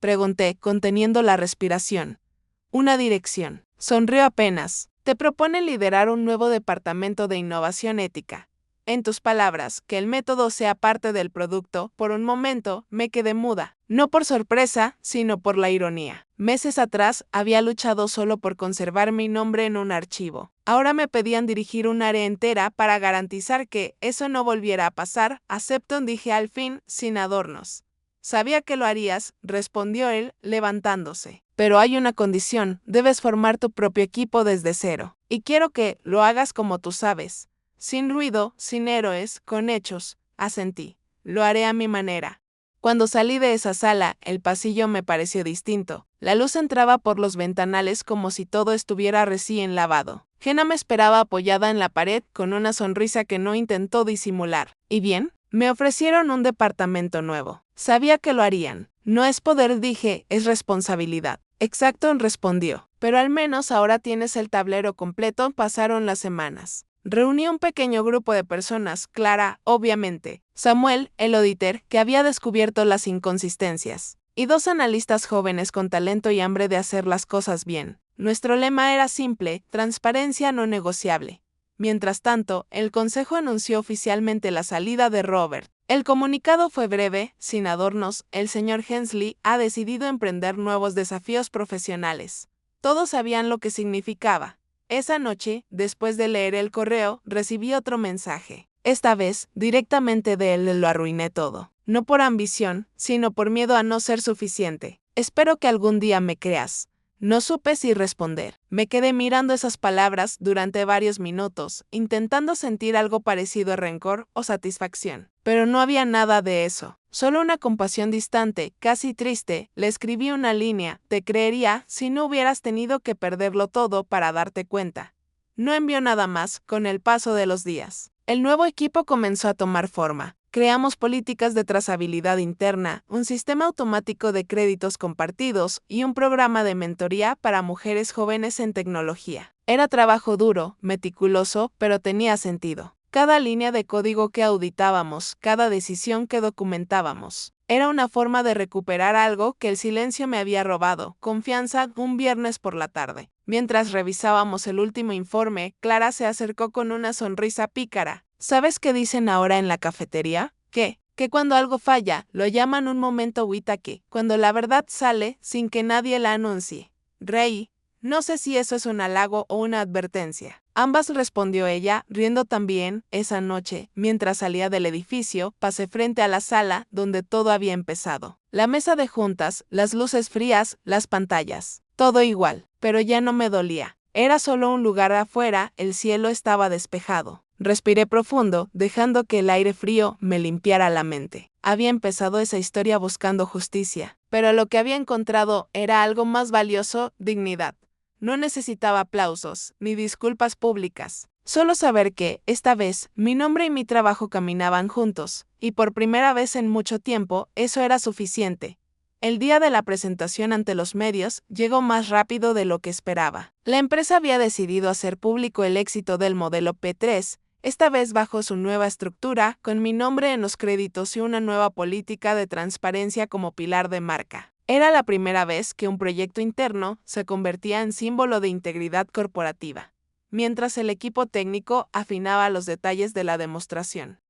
Pregunté, conteniendo la respiración. Una dirección. Sonrió apenas. Te proponen liderar un nuevo departamento de innovación ética. en tus palabras, que el método sea parte del producto. Por un momento, me quedé muda. No por sorpresa, sino por la ironía. Meses atrás, había luchado solo por conservar mi nombre en un archivo. Ahora me pedían dirigir un área entera para garantizar que eso no volviera a pasar. Acepto, dije al fin, sin adornos. Sabía que lo harías, respondió él, levantándose. Pero hay una condición, debes formar tu propio equipo desde cero. Y quiero que lo hagas como tú sabes. Sin ruido, sin héroes, con hechos, asentí. Lo haré a mi manera. Cuando salí de esa sala, el pasillo me pareció distinto. La luz entraba por los ventanales como si todo estuviera recién lavado. Jenna me esperaba apoyada en la pared con una sonrisa que no intentó disimular. ¿Y bien? Me ofrecieron un departamento nuevo. Sabía que lo harían. No es poder, dije, es responsabilidad. Exacto, respondió. Pero al menos ahora tienes el tablero completo. Pasaron las semanas. Reuní un pequeño grupo de personas, Clara, obviamente, Samuel, el auditor, que había descubierto las inconsistencias, y 2 analistas jóvenes con talento y hambre de hacer las cosas bien. Nuestro lema era simple, transparencia no negociable. Mientras tanto, el consejo anunció oficialmente la salida de Robert. El comunicado fue breve, sin adornos. El señor Hensley ha decidido emprender nuevos desafíos profesionales. Todos sabían lo que significaba. Esa noche, después de leer el correo, recibí otro mensaje. Esta vez, directamente de él. Lo arruiné todo. No por ambición, sino por miedo a no ser suficiente. Espero que algún día me creas. No supe si responder. Me quedé mirando esas palabras durante varios minutos, intentando sentir algo parecido a rencor o satisfacción. Pero no había nada de eso. Solo una compasión distante, casi triste. Le escribí una línea: te creería si no hubieras tenido que perderlo todo para darte cuenta. No envió nada más. Con el paso de los días, el nuevo equipo comenzó a tomar forma. Creamos políticas de trazabilidad interna, un sistema automático de créditos compartidos y un programa de mentoría para mujeres jóvenes en tecnología. Era trabajo duro, meticuloso, pero tenía sentido. Cada línea de código que auditábamos, cada decisión que documentábamos, era una forma de recuperar algo que el silencio me había robado: confianza. Un viernes por la tarde, mientras revisábamos el último informe, Clara se acercó con una sonrisa pícara. ¿Sabes qué dicen ahora en la cafetería? ¿Qué? Que cuando algo falla, lo llaman un momento witake, cuando la verdad sale sin que nadie la anuncie. Reí. No sé si eso es un halago o una advertencia. Ambas, respondió ella, riendo también. Esa noche, mientras salía del edificio, pasé frente a la sala donde todo había empezado. La mesa de juntas, las luces frías, las pantallas. Todo igual, pero ya no me dolía. Era solo un lugar afuera, el cielo estaba despejado. Respiré profundo, dejando que el aire frío me limpiara la mente. Había empezado esa historia buscando justicia, pero lo que había encontrado era algo más valioso: dignidad. No necesitaba aplausos, ni disculpas públicas. Solo saber que, esta vez, mi nombre y mi trabajo caminaban juntos, y por primera vez en mucho tiempo, eso era suficiente. El día de la presentación ante los medios llegó más rápido de lo que esperaba. La empresa había decidido hacer público el éxito del modelo P3, esta vez bajo su nueva estructura, con mi nombre en los créditos y una nueva política de transparencia como pilar de marca. Era la primera vez que un proyecto interno se convertía en símbolo de integridad corporativa, mientras el equipo técnico afinaba los detalles de la demostración.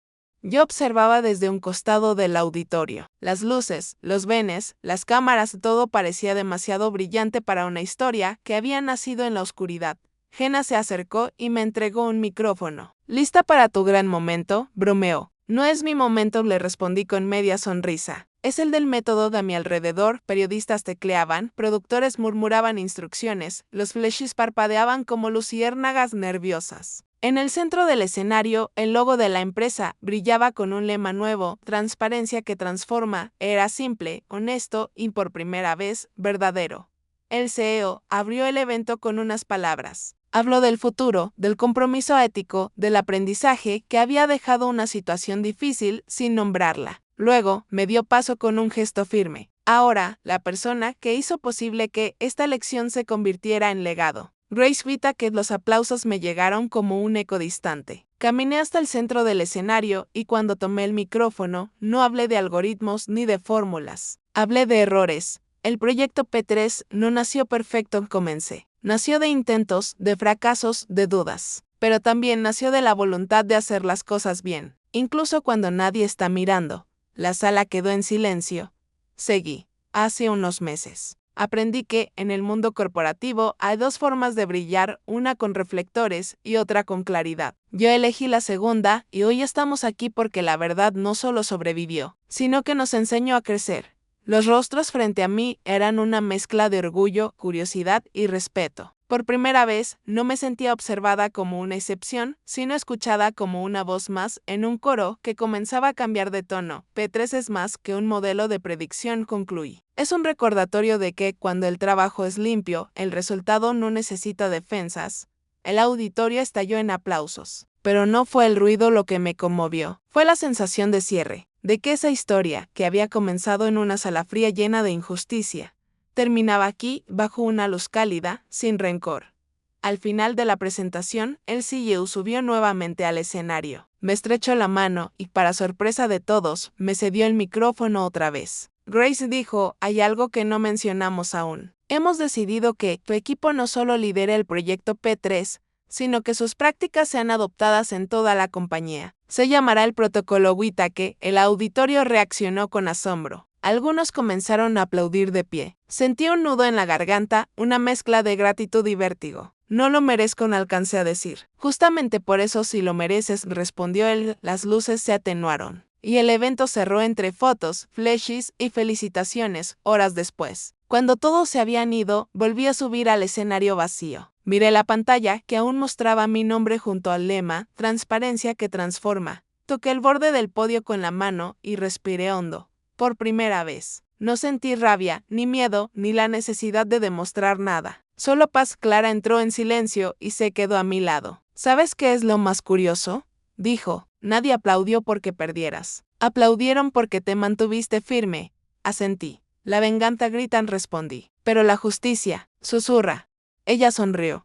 Yo observaba desde un costado del auditorio. Las luces, los benes, las cámaras, todo parecía demasiado brillante para una historia que había nacido en la oscuridad. Jenna se acercó y me entregó un micrófono. ¿Lista para tu gran momento?, bromeó. No es mi momento, le respondí con media sonrisa. Es el del método. De mi alrededor, periodistas tecleaban, productores murmuraban instrucciones, los flashes parpadeaban como luciérnagas nerviosas. En el centro del escenario, el logo de la empresa brillaba con un lema nuevo: transparencia que transforma. Era simple, honesto y, por primera vez, verdadero. El CEO abrió el evento con unas palabras. Habló del futuro, del compromiso ético, del aprendizaje que había dejado una situación difícil sin nombrarla. Luego, me dio paso con un gesto firme. Ahora, la persona que hizo posible que esta lección se convirtiera en legado. Grace Whittaker. Los aplausos me llegaron como un eco distante. Caminé hasta el centro del escenario y cuando tomé el micrófono, no hablé de algoritmos ni de fórmulas. Hablé de errores. El proyecto P3 no nació perfecto, comencé. Nació de intentos, de fracasos, de dudas. pero también nació de la voluntad de hacer las cosas bien, incluso cuando nadie está mirando. La sala quedó en silencio. Seguí. Hace unos meses aprendí que, en el mundo corporativo, hay dos formas de brillar, una con reflectores y otra con claridad. Yo elegí la segunda, y hoy estamos aquí porque la verdad no solo sobrevivió, sino que nos enseñó a crecer. Los rostros frente a mí eran una mezcla de orgullo, curiosidad y respeto. Por primera vez, no me sentía observada como una excepción, sino escuchada como una voz más en un coro que comenzaba a cambiar de tono. P3 es más que un modelo de predicción, concluí. Es un recordatorio de que, cuando el trabajo es limpio, el resultado no necesita defensas. El auditorio estalló en aplausos. Pero no fue el ruido lo que me conmovió. Fue la sensación de cierre, de que esa historia, que había comenzado en una sala fría llena de injusticia, terminaba aquí, bajo una luz cálida, sin rencor. Al final de la presentación, el CEO subió nuevamente al escenario. Me estrechó la mano y, para sorpresa de todos, me cedió el micrófono otra vez. Grace dijo, hay algo que no mencionamos aún. Hemos decidido que tu equipo no solo lidere el proyecto P3, sino que sus prácticas sean adoptadas en toda la compañía. Se llamará el protocolo Whittaker. El auditorio reaccionó con asombro. Algunos comenzaron a aplaudir de pie. Sentí un nudo en la garganta, una mezcla de gratitud y vértigo. No lo merezco, no alcancé a decir. Justamente por eso sí lo mereces, respondió él. Las luces se atenuaron, y el evento cerró entre fotos, flashes y felicitaciones. Horas después, cuando todos se habían ido, volví a subir al escenario vacío. Miré la pantalla, que aún mostraba mi nombre junto al lema, Transparencia que transforma. Toqué el borde del podio con la mano y respiré hondo. Por primera vez, no sentí rabia, ni miedo, ni la necesidad de demostrar nada. Solo paz. Clara entró en silencio y se quedó a mi lado. ¿Sabes qué es lo más curioso?, dijo. Nadie aplaudió porque perdieras. Aplaudieron porque te mantuviste firme. Asentí. La venganza gritan, respondí. Pero la justicia, susurra. Ella sonrió.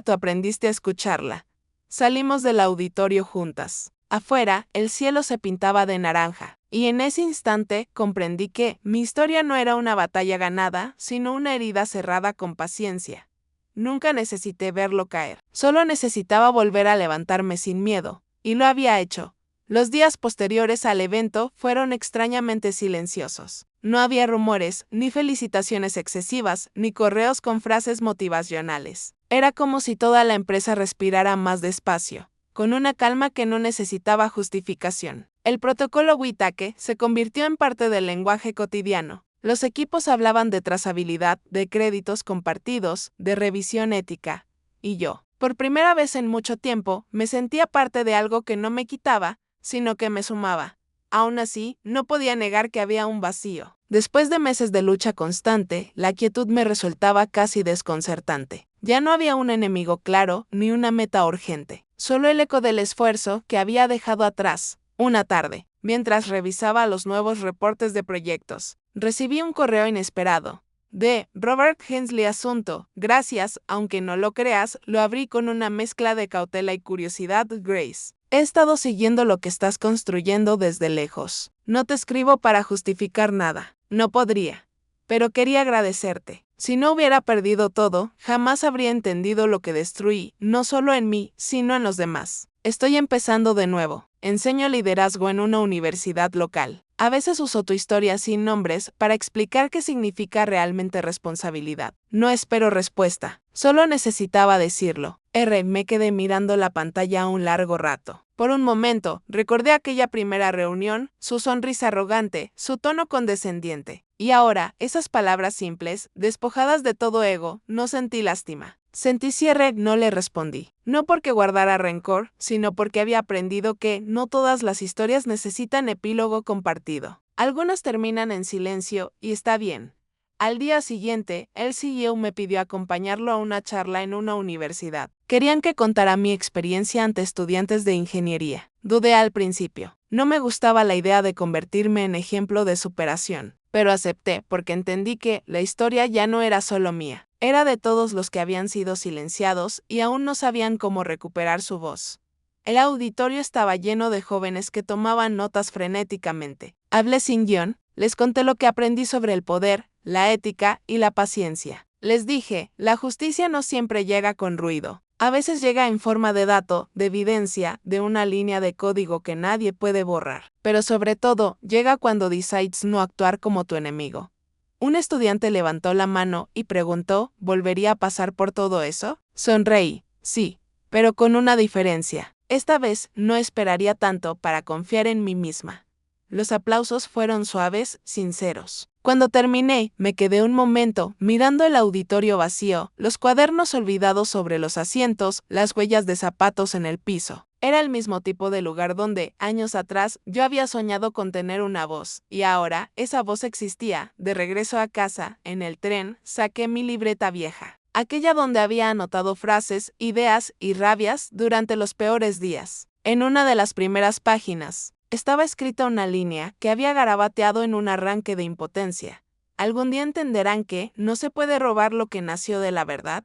Tú aprendiste a escucharla. Salimos del auditorio juntas. Afuera, el cielo se pintaba de naranja, y en ese instante comprendí que mi historia no era una batalla ganada, sino una herida cerrada con paciencia. Nunca necesité verlo caer, solo necesitaba volver a levantarme sin miedo, y lo había hecho. Los días posteriores al evento fueron extrañamente silenciosos. No había rumores, ni felicitaciones excesivas, ni correos con frases motivacionales. Era como si toda la empresa respirara más despacio, con una calma que no necesitaba justificación. El protocolo Whittaker se convirtió en parte del lenguaje cotidiano. Los equipos hablaban de trazabilidad, de créditos compartidos, de revisión ética. Y yo, por primera vez en mucho tiempo, me sentía parte de algo que no me quitaba, sino que me sumaba. Aún así, no podía negar que había un vacío. Después de meses de lucha constante, la quietud me resultaba casi desconcertante. Ya no había un enemigo claro, ni una meta urgente. Solo el eco del esfuerzo que había dejado atrás. Una tarde, mientras revisaba los nuevos reportes de proyectos, recibí un correo inesperado. De Robert Hensley. Asunto. Gracias, aunque no lo creas, lo abrí con una mezcla de cautela y curiosidad. Grace. He estado siguiendo lo que estás construyendo desde lejos. No te escribo para justificar nada. No podría. Pero quería agradecerte. Si no hubiera perdido todo, jamás habría entendido lo que destruí, no solo en mí, sino en los demás. Estoy empezando de nuevo. Enseño liderazgo en una universidad local. A veces uso tu historia sin nombres para explicar qué significa realmente responsabilidad. No espero respuesta. Solo necesitaba decirlo. Me quedé mirando la pantalla un largo rato. Por un momento, recordé aquella primera reunión, su sonrisa arrogante, su tono condescendiente. Y ahora, esas palabras simples, despojadas de todo ego, no sentí lástima. Sentí cierre. No le respondí. No porque guardara rencor, sino porque había aprendido que no todas las historias necesitan epílogo compartido. Algunas terminan en silencio, y está bien. Al día siguiente, el CEO me pidió acompañarlo a una charla en una universidad. Querían que contara mi experiencia ante estudiantes de ingeniería. Dudé al principio. No me gustaba la idea de convertirme en ejemplo de superación, pero acepté porque entendí que la historia ya no era solo mía. Era de todos los que habían sido silenciados y aún no sabían cómo recuperar su voz. El auditorio estaba lleno de jóvenes que tomaban notas frenéticamente. Hablé sin guión, les conté lo que aprendí sobre el poder, la ética y la paciencia. Les dije, la justicia no siempre llega con ruido. A veces llega en forma de dato, de evidencia, de una línea de código que nadie puede borrar. Pero sobre todo, llega cuando decides no actuar como tu enemigo. Un estudiante levantó la mano y preguntó, ¿volvería a pasar por todo eso? Sonreí, sí, pero con una diferencia. Esta vez no esperaría tanto para confiar en mí misma. Los aplausos fueron suaves, sinceros. Cuando terminé, me quedé un momento mirando el auditorio vacío, los cuadernos olvidados sobre los asientos, las huellas de zapatos en el piso. Era el mismo tipo de lugar donde, años atrás, yo había soñado con tener una voz, y ahora esa voz existía. De regreso a casa, en el tren, saqué mi libreta vieja, aquella donde había anotado frases, ideas y rabias durante los peores días. En una de las primeras páginas, estaba escrita una línea que había garabateado en un arranque de impotencia. Algún día entenderán que no se puede robar lo que nació de la verdad.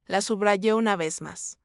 La subrayé una vez más.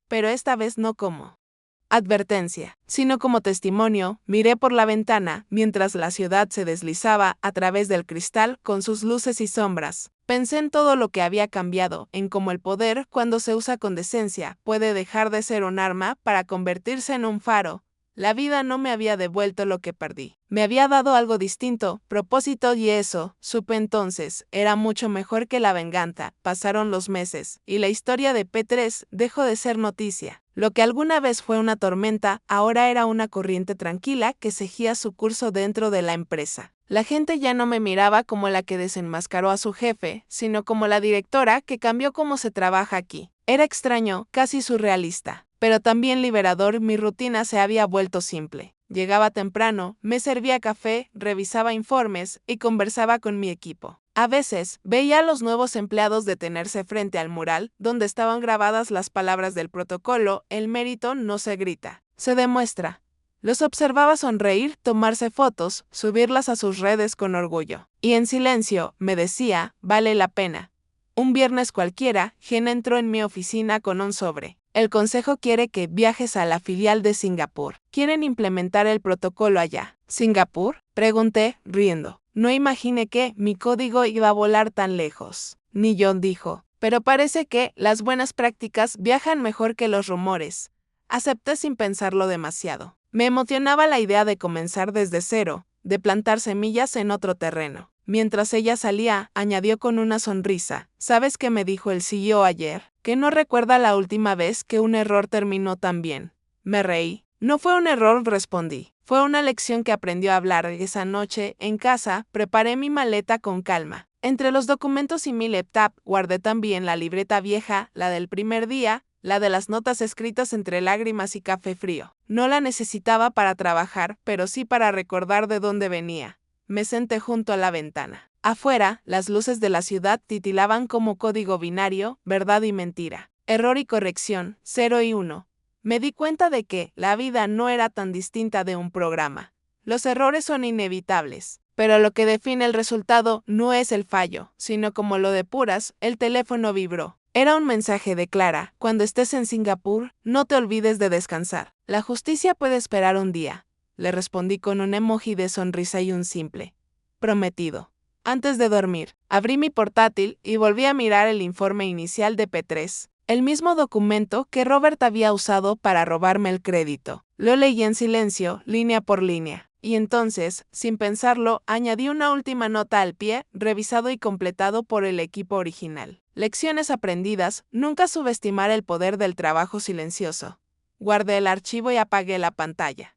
Pero esta vez no como advertencia, sino como testimonio. Miré por la ventana mientras la ciudad se deslizaba a través del cristal con sus luces y sombras. Pensé en todo lo que había cambiado, en cómo el poder, cuando se usa con decencia, puede dejar de ser un arma para convertirse en un faro. La vida no me había devuelto lo que perdí. Me había dado algo distinto, propósito, y eso, supe entonces, era mucho mejor que la venganza. Pasaron los meses, y la historia de P3 dejó de ser noticia. Lo que alguna vez fue una tormenta, ahora era una corriente tranquila que seguía su curso dentro de la empresa. La gente ya no me miraba como la que desenmascaró a su jefe, sino como la directora que cambió cómo se trabaja aquí. Era extraño, casi surrealista, pero también liberador. Mi rutina se había vuelto simple. Llegaba temprano, me servía café, revisaba informes y conversaba con mi equipo. A veces, veía a los nuevos empleados detenerse frente al mural, donde estaban grabadas las palabras del protocolo: el mérito no se grita, se demuestra. Los observaba sonreír, tomarse fotos, subirlas a sus redes con orgullo. Y en silencio, me decía, vale la pena. Un viernes cualquiera, Jen entró en mi oficina con un sobre. El consejo quiere que viajes a la filial de Singapur. Quieren implementar el protocolo allá. ¿Singapur?, pregunté, riendo. No imaginé que mi código iba a volar tan lejos. Ni John dijo, pero parece que las buenas prácticas viajan mejor que los rumores. Acepté sin pensarlo demasiado. Me emocionaba la idea de comenzar desde cero, de plantar semillas en otro terreno. Mientras ella salía, añadió con una sonrisa, ¿sabes qué me dijo el CEO ayer? Que no recuerda la última vez que un error terminó tan bien. Me reí. No fue un error, respondí. Fue una lección que aprendió a hablar. Esa noche, en casa, preparé mi maleta con calma. Entre los documentos y mi laptop, guardé también la libreta vieja, la del primer día, la de las notas escritas entre lágrimas y café frío. No la necesitaba para trabajar, pero sí para recordar de dónde venía. Me senté junto a la ventana. Afuera, las luces de la ciudad titilaban como código binario, verdad y mentira, error y corrección, 0 y 1. Me di cuenta de que la vida no era tan distinta de un programa. Los errores son inevitables, pero lo que define el resultado no es el fallo, sino cómo lo depuras. El teléfono vibró. Era un mensaje de Clara: cuando estés en Singapur, no te olvides de descansar. La justicia puede esperar un día. Le respondí con un emoji de sonrisa y un simple prometido. Antes de dormir, abrí mi portátil y volví a mirar el informe inicial de P3, el mismo documento que Robert había usado para robarme el crédito. Lo leí en silencio, línea por línea, y entonces, sin pensarlo, añadí una última nota al pie, revisado y completado por el equipo original. Lecciones aprendidas: nunca subestimar el poder del trabajo silencioso. Guardé el archivo y apagué la pantalla.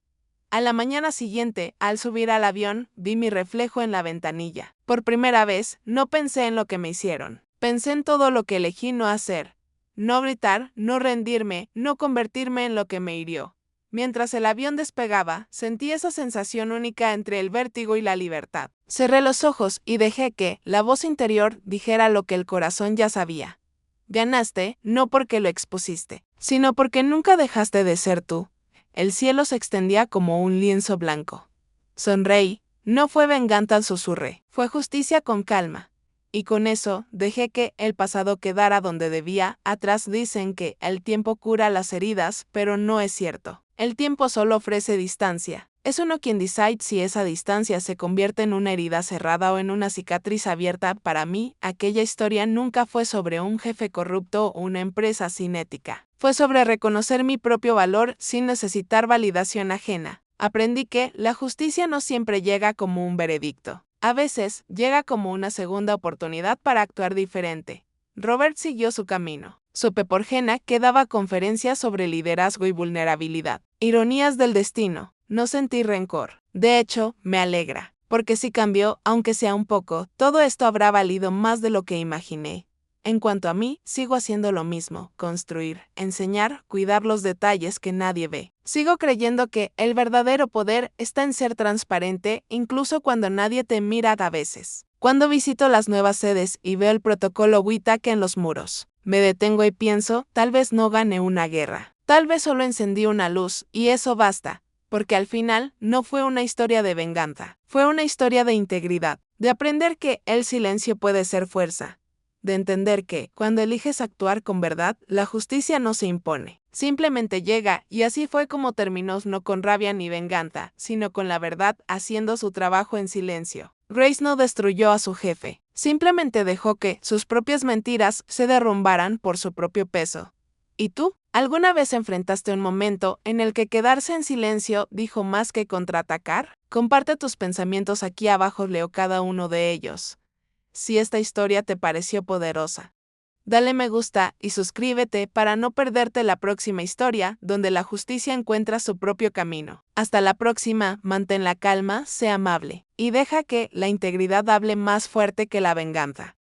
A la mañana siguiente, al subir al avión, vi mi reflejo en la ventanilla. Por primera vez, no pensé en lo que me hicieron. Pensé en todo lo que elegí no hacer. No gritar, no rendirme, no convertirme en lo que me hirió. Mientras el avión despegaba, sentí esa sensación única entre el vértigo y la libertad. Cerré los ojos y dejé que la voz interior dijera lo que el corazón ya sabía. Ganaste, no porque lo expusiste, sino porque nunca dejaste de ser tú. El cielo se extendía como un lienzo blanco. Sonreí. No fue venganza, susurré. Fue justicia con calma. Y con eso, dejé que el pasado quedara donde debía. Atrás dicen que el tiempo cura las heridas, pero no es cierto. El tiempo solo ofrece distancia. Es uno quien decide si esa distancia se convierte en una herida cerrada o en una cicatriz abierta. Para mí, aquella historia nunca fue sobre un jefe corrupto o una empresa sin ética. Fue sobre reconocer mi propio valor sin necesitar validación ajena. Aprendí que la justicia no siempre llega como un veredicto. A veces, llega como una segunda oportunidad para actuar diferente. Robert siguió su camino. Supe por Jenna que daba conferencias sobre liderazgo y vulnerabilidad. Ironías del destino. No sentí rencor. De hecho, me alegra. Porque si cambió, aunque sea un poco, todo esto habrá valido más de lo que imaginé. En cuanto a mí, sigo haciendo lo mismo: construir, enseñar, cuidar los detalles que nadie ve. Sigo creyendo que el verdadero poder está en ser transparente, incluso cuando nadie te mira a veces. Cuando visito las nuevas sedes y veo el protocolo WITAC en los muros, me detengo y pienso, tal vez no gané una guerra. Tal vez solo encendí una luz, y eso basta. Porque al final, no fue una historia de venganza, fue una historia de integridad, de aprender que el silencio puede ser fuerza, de entender que, cuando eliges actuar con verdad, la justicia no se impone, simplemente llega, y así fue como terminó, no con rabia ni venganza, sino con la verdad haciendo su trabajo en silencio. Grace no destruyó a su jefe, simplemente dejó que sus propias mentiras se derrumbaran por su propio peso. ¿Y tú? ¿Alguna vez enfrentaste un momento en el que quedarse en silencio dijo más que contraatacar? Comparte tus pensamientos aquí abajo, leo cada uno de ellos. Si esta historia te pareció poderosa, dale me gusta y suscríbete para no perderte la próxima historia donde la justicia encuentra su propio camino. Hasta la próxima, mantén la calma, sé amable y deja que la integridad hable más fuerte que la venganza.